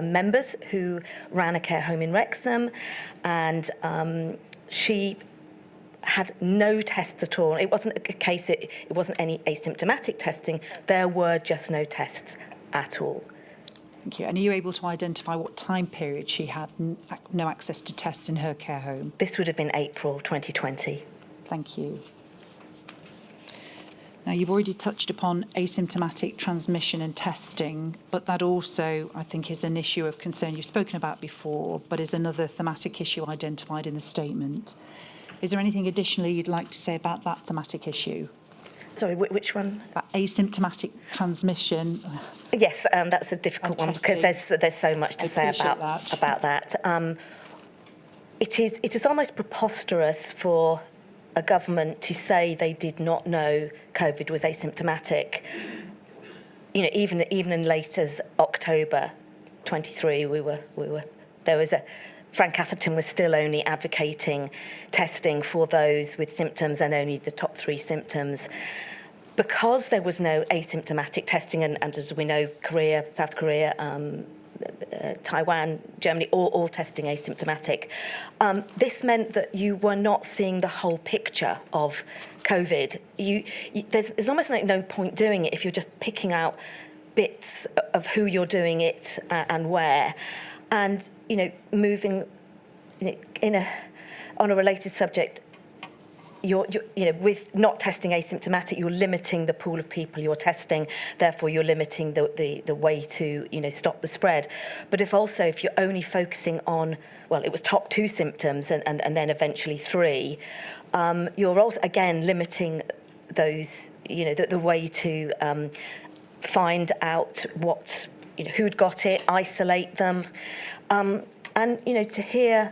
members who ran a care home in Wrexham, and she had no tests at all. It wasn't a case, it wasn't any asymptomatic testing. There were just no tests at all. Thank you. And are you able to identify what time period she had no access to tests in her care home? This would have been April 2020. Thank you. Now, you've already touched upon asymptomatic transmission and testing, but that also, I think, is an issue of concern you've spoken about before, but is another thematic issue identified in the statement. Is there anything additionally you'd like to say about that thematic issue? Sorry, which one? About asymptomatic transmission. Yes, that's a difficult one because there's so much to say about that. It is almost preposterous for a government to say they did not know COVID was asymptomatic. You know, even in late as October 23, Frank Atherton was still only advocating testing for those with symptoms and only the top 3 symptoms. Because there was no asymptomatic testing, and as we know, South Korea, Taiwan, Germany, all testing asymptomatic. This meant that you were not seeing the whole picture of COVID. There's almost like no point doing it if you're just picking out bits of who you're doing it and where. And, you know, moving on a related subject, with not testing asymptomatic, you're limiting the pool of people you're testing. Therefore, you're limiting the way to, stop the spread. But if you're only focusing on, well, it was top 2 symptoms and then eventually 3, you're also, again, limiting those, the way to find out what, who'd got it, isolate them. And, to hear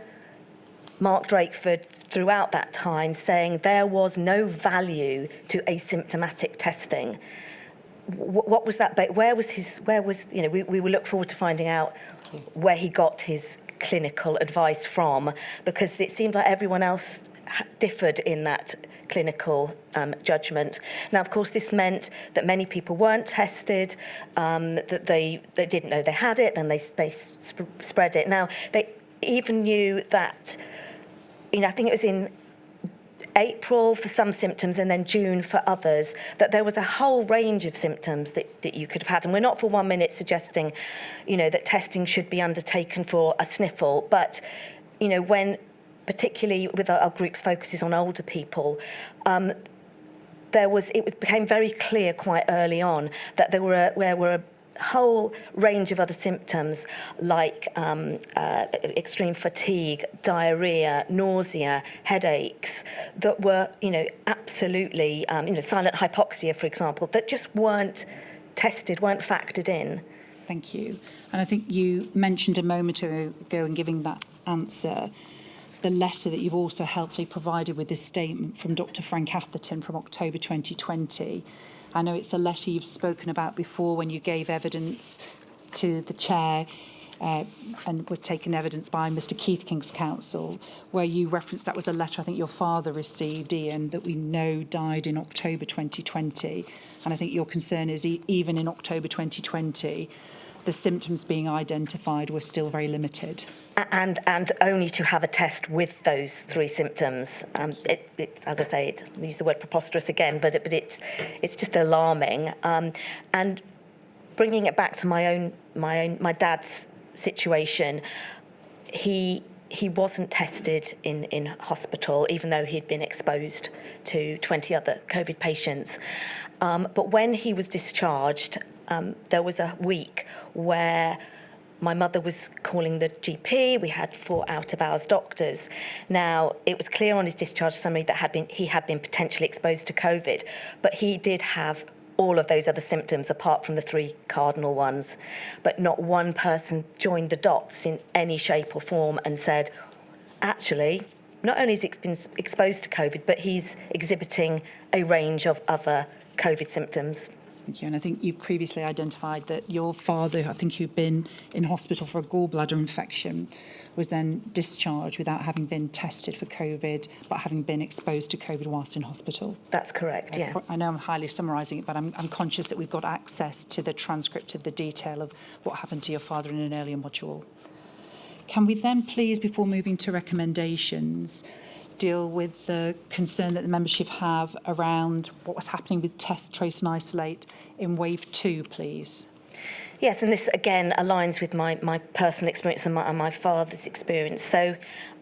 Mark Drakeford throughout that time saying there was no value to asymptomatic testing. What was that? We will look forward to finding out where he got his clinical advice from, because it seemed like everyone else differed in that clinical judgment. Now, of course, this meant that many people weren't tested, that they didn't know they had it, then they spread it. Now, they even knew that, I think it was in April for some symptoms and then June for others, that there was a whole range of symptoms that you could have had. And we're not for 1 minute suggesting, that testing should be undertaken for a sniffle, but, when, particularly with our group's focuses on older people, it became very clear quite early on that there were a whole range of other symptoms like extreme fatigue, diarrhea, nausea, headaches that were, absolutely, silent hypoxia, for example, that just weren't tested, weren't factored in. Thank you. And I think you mentioned a moment ago in giving that answer the letter that you've also helpfully provided with this statement from Dr. Frank Atherton from October 2020. I know it's a letter you've spoken about before when you gave evidence to the chair and were taken evidence by Mr. Keith King's counsel, where you referenced that was a letter I think your father received, Ian, that we know died in October 2020. And I think your concern is even in October 2020, the symptoms being identified were still very limited. And only to have a test with those 3 symptoms. As I say, I use the word preposterous again, but it's just alarming. And bringing it back to my dad's situation, he wasn't tested in hospital, even though he'd been exposed to 20 other COVID patients. But when he was discharged, there was a week where my mother was calling the GP. We had 4 out-of-hours doctors. Now, it was clear on his discharge summary that he had been potentially exposed to COVID, but he did have all of those other symptoms apart from the 3 cardinal ones. But not one person joined the dots in any shape or form and said, actually, not only has he been exposed to COVID, but he's exhibiting a range of other COVID symptoms. Thank you. And I think you previously identified that your father, I think who'd been in hospital for a gallbladder infection, was then discharged without having been tested for COVID, but having been exposed to COVID whilst in hospital. That's correct, yeah. I know I'm highly summarising it, but I'm conscious that we've got access to the transcript of the detail of what happened to your father in an earlier module. Can we then please, before moving to recommendations, deal with the concern that the membership have around what was happening with test, trace and isolate in wave 2, please? Yes, and this again aligns with my personal experience and my father's experience. So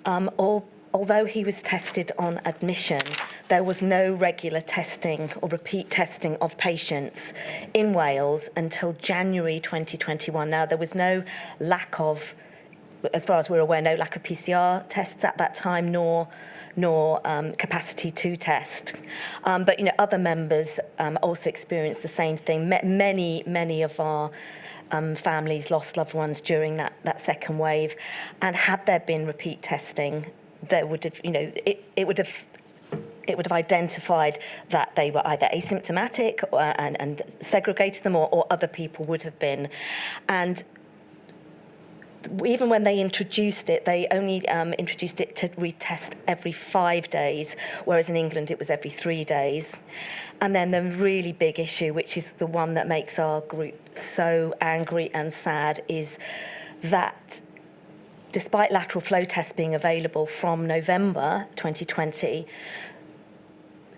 although he was tested on admission, there was no regular testing or repeat testing of patients in Wales until January 2021. Now, there was no lack of, as far as we're aware, no lack of PCR tests at that time, nor capacity to test. But, other members also experienced the same thing. Many of our families lost loved ones during that second wave. And had there been repeat testing, there would have, it would have identified that they were either asymptomatic and segregated them, or other people would have been. And even when they introduced it, they only introduced it to retest every 5 days, whereas in England it was every 3 days. And then the really big issue, which is the one that makes our group so angry and sad, is that despite lateral flow tests being available from November 2020,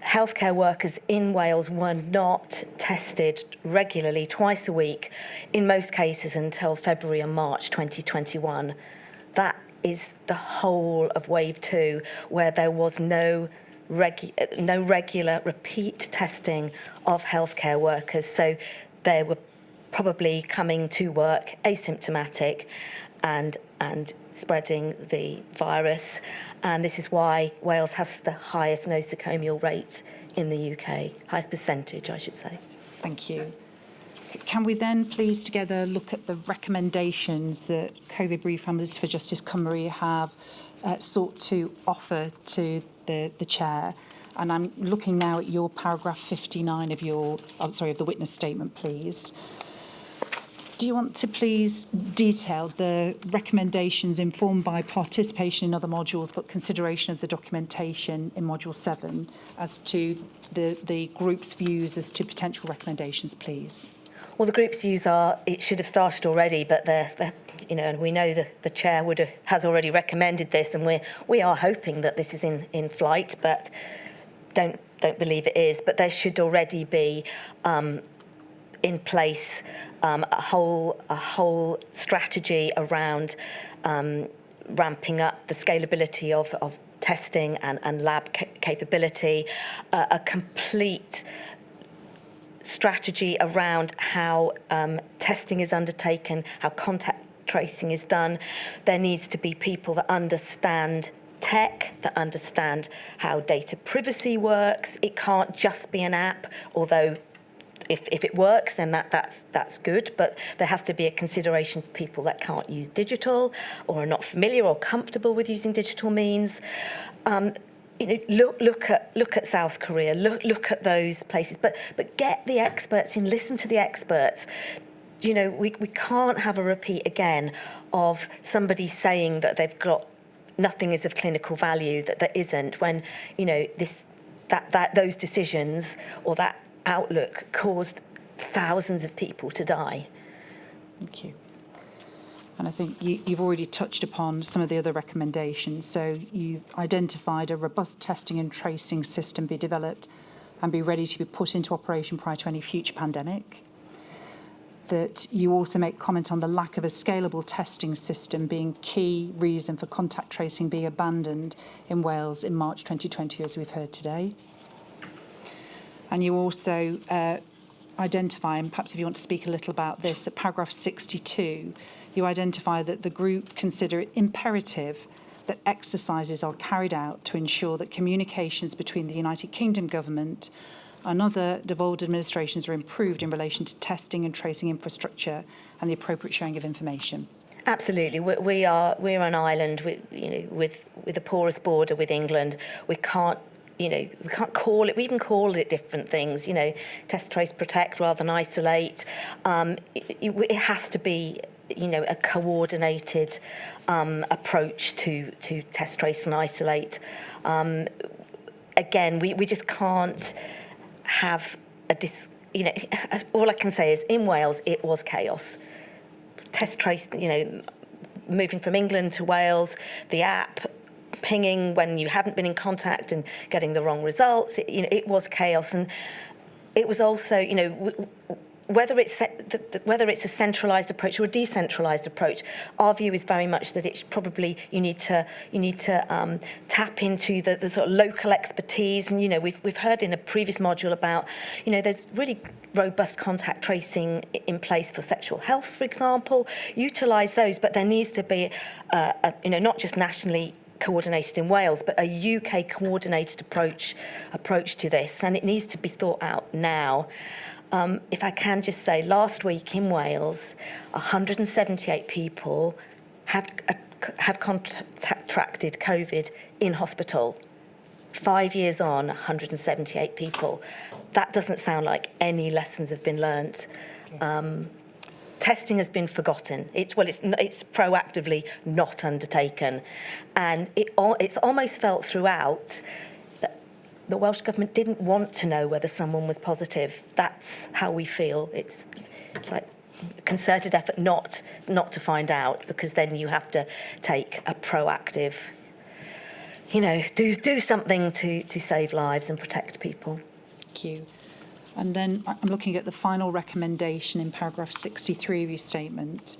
healthcare workers in Wales were not tested regularly twice a week, in most cases until February and March 2021. That is the whole of wave 2, where there was no regular repeat testing of healthcare workers. So they were probably coming to work asymptomatic and spreading the virus. And this is why Wales has the highest nosocomial rate in the UK, highest percentage, I should say. Thank you. Can we then please together look at the recommendations that COVID Bereaved Families for Justice Cymru have sought to offer to the chair? And I'm looking now at your paragraph 59 of the witness statement, please. Do you want to please detail the recommendations informed by participation in other modules but consideration of the documentation in Module 7 as to the group's views as to potential recommendations, please? Well, the group's views are it should have started already, but and we know that the chair has already recommended this, and we are hoping that this is in flight, but don't believe it is. But there should already be in place a whole strategy around ramping up the scalability of testing and lab capability, a complete strategy around how testing is undertaken, how contact tracing is done. There needs to be people that understand tech, that understand how data privacy works. It can't just be an app, although if it works, then that's good, but there has to be a consideration for people that can't use digital or are not familiar or comfortable with using digital means. Look at South Korea, look at those places, but get the experts in, listen to the experts. We can't have a repeat again of somebody saying that they've got nothing is of clinical value that there isn't, when those decisions or that outlook caused thousands of people to die. Thank you. And I think you've already touched upon some of the other recommendations. So you've identified a robust testing and tracing system be developed and be ready to be put into operation prior to any future pandemic. That you also make comment on the lack of a scalable testing system being key reason for contact tracing being abandoned in Wales in March 2020, as we've heard today. And you also identify, and perhaps if you want to speak a little about this, at paragraph 62, you identify that the group consider it imperative that exercises are carried out to ensure that communications between the United Kingdom government and other devolved administrations are improved in relation to testing and tracing infrastructure and the appropriate sharing of information. Absolutely, we're an island with the poorest border with England. We can't call it, we even call it different things, test, trace, protect rather than isolate. It has to be, a coordinated approach to test, trace and isolate. Again, we just can't have all I can say is in Wales, it was chaos. Test, trace, moving from England to Wales, the app, pinging when you hadn't been in contact and getting the wrong results. It was chaos, and it was also, whether it's a centralised approach or a decentralised approach, our view is very much that it's probably you need to tap into the sort of local expertise. And we've heard in a previous module about there's really robust contact tracing in place for sexual health, for example. Utilise those, but there needs to be not just nationally coordinated in Wales, but a UK coordinated approach to this, and it needs to be thought out now. If I can just say, last week in Wales, 178 people had contracted COVID in hospital. 5 years on, 178 people. That doesn't sound like any lessons have been learnt. Testing has been forgotten. It's proactively not undertaken, and it's almost felt throughout that the Welsh Government didn't want to know whether someone was positive. That's how we feel. It's like a concerted effort not to find out, because then you have to take a proactive, do something to save lives and protect people. Thank you. And then I'm looking at the final recommendation in paragraph 63 of your statement.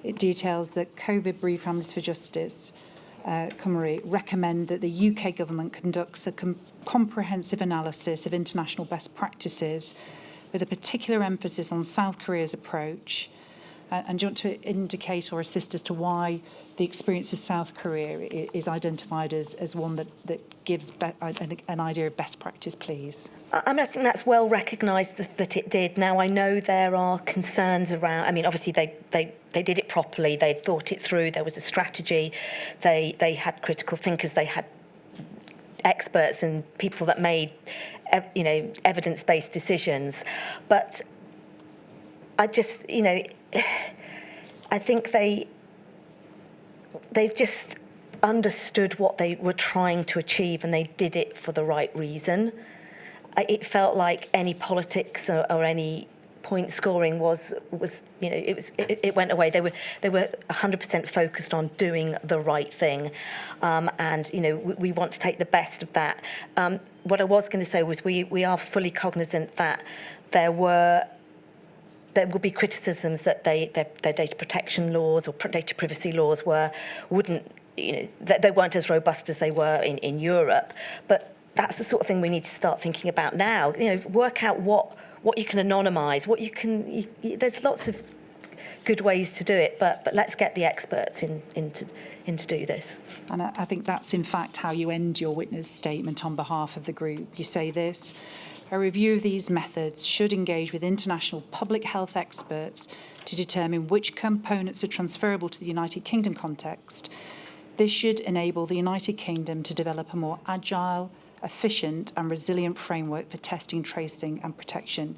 It details that COVID Bereaved Families for Justice, Cymru, recommend that the UK government conducts a comprehensive analysis of international best practices with a particular emphasis on South Korea's approach. And do you want to indicate or assist as to why the experience of South Korea is identified as one that gives an idea of best practice, please? I think that's well recognised that it did. Now, I know there are concerns around, obviously they did it properly, they thought it through, there was a strategy, they had critical thinkers, they had experts and people that made, evidence-based decisions. But I just, I think they've just understood what they were trying to achieve, and they did it for the right reason. It felt like any politics or any point scoring was it went away. They were 100% focused on doing the right thing, and we want to take the best of that. What I was going to say was we are fully cognizant that there will be criticisms that their data protection laws or data privacy laws they weren't as robust as they were in Europe. But that's the sort of thing we need to start thinking about now. Work out what you can anonymise, what you can. There's lots of good ways to do it, but let's get the experts in to do this. And I think that's in fact how you end your witness statement on behalf of the group. You say this: a review of these methods should engage with international public health experts to determine which components are transferable to the United Kingdom context. This should enable the United Kingdom to develop a more agile, efficient and resilient framework for testing, tracing and protection,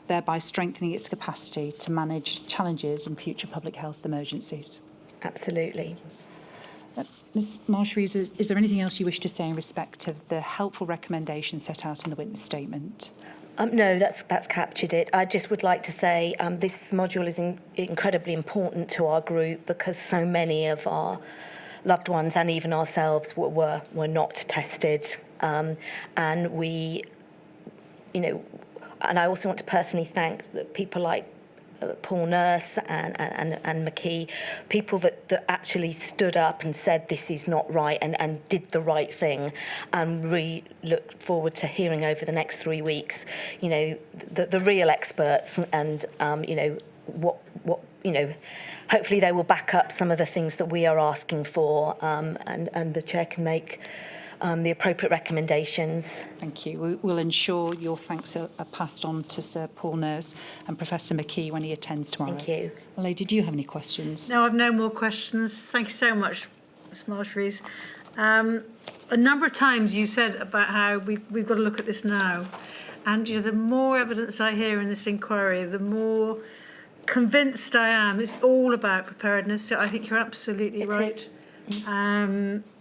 thereby strengthening its capacity to manage challenges in future public health emergencies. Absolutely. Ms Marsh-Rees, is there anything else you wish to say in respect of the helpful recommendations set out in the witness statement? No, that's captured it. I just would like to say this module is incredibly important to our group, because so many of our loved ones and even ourselves were not tested, and we, and I also want to personally thank people like Paul Nurse and McKee, people that actually stood up and said this is not right and did the right thing, and really look forward to hearing over the next 3 weeks, the real experts and what hopefully they will back up some of the things that we are asking for, and the chair can make the appropriate recommendations. Thank you. We'll ensure your thanks are passed on to Sir Paul Nurse and Professor McKee when he attends tomorrow. Thank you. Well, Lady, do you have any questions? No, I've no more questions. Thank you so much, Ms Marsh-Rees. A number of times you said about how we've got to look at this now. And the more evidence I hear in this inquiry, the more convinced I am. It's all about preparedness. So I think you're absolutely right.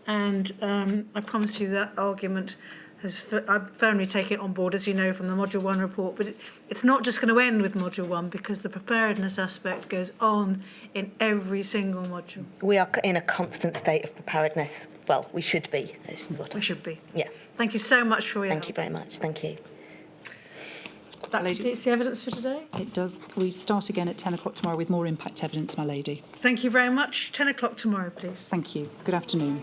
And I promise you that argument I'm firmly taking it on board, as you know, from the Module 1 report. But it's not just going to end with Module 1, because the preparedness aspect goes on in every single module. We are in a constant state of preparedness. Well, we should be. We should be. Yeah. Thank you so much for your Thank help. you very much. Thank you. That completes the evidence for today. It does. We start again at 10 o'clock tomorrow with more impact evidence, my lady. Thank you very much. 10 o'clock tomorrow, please. Thank you. Good afternoon.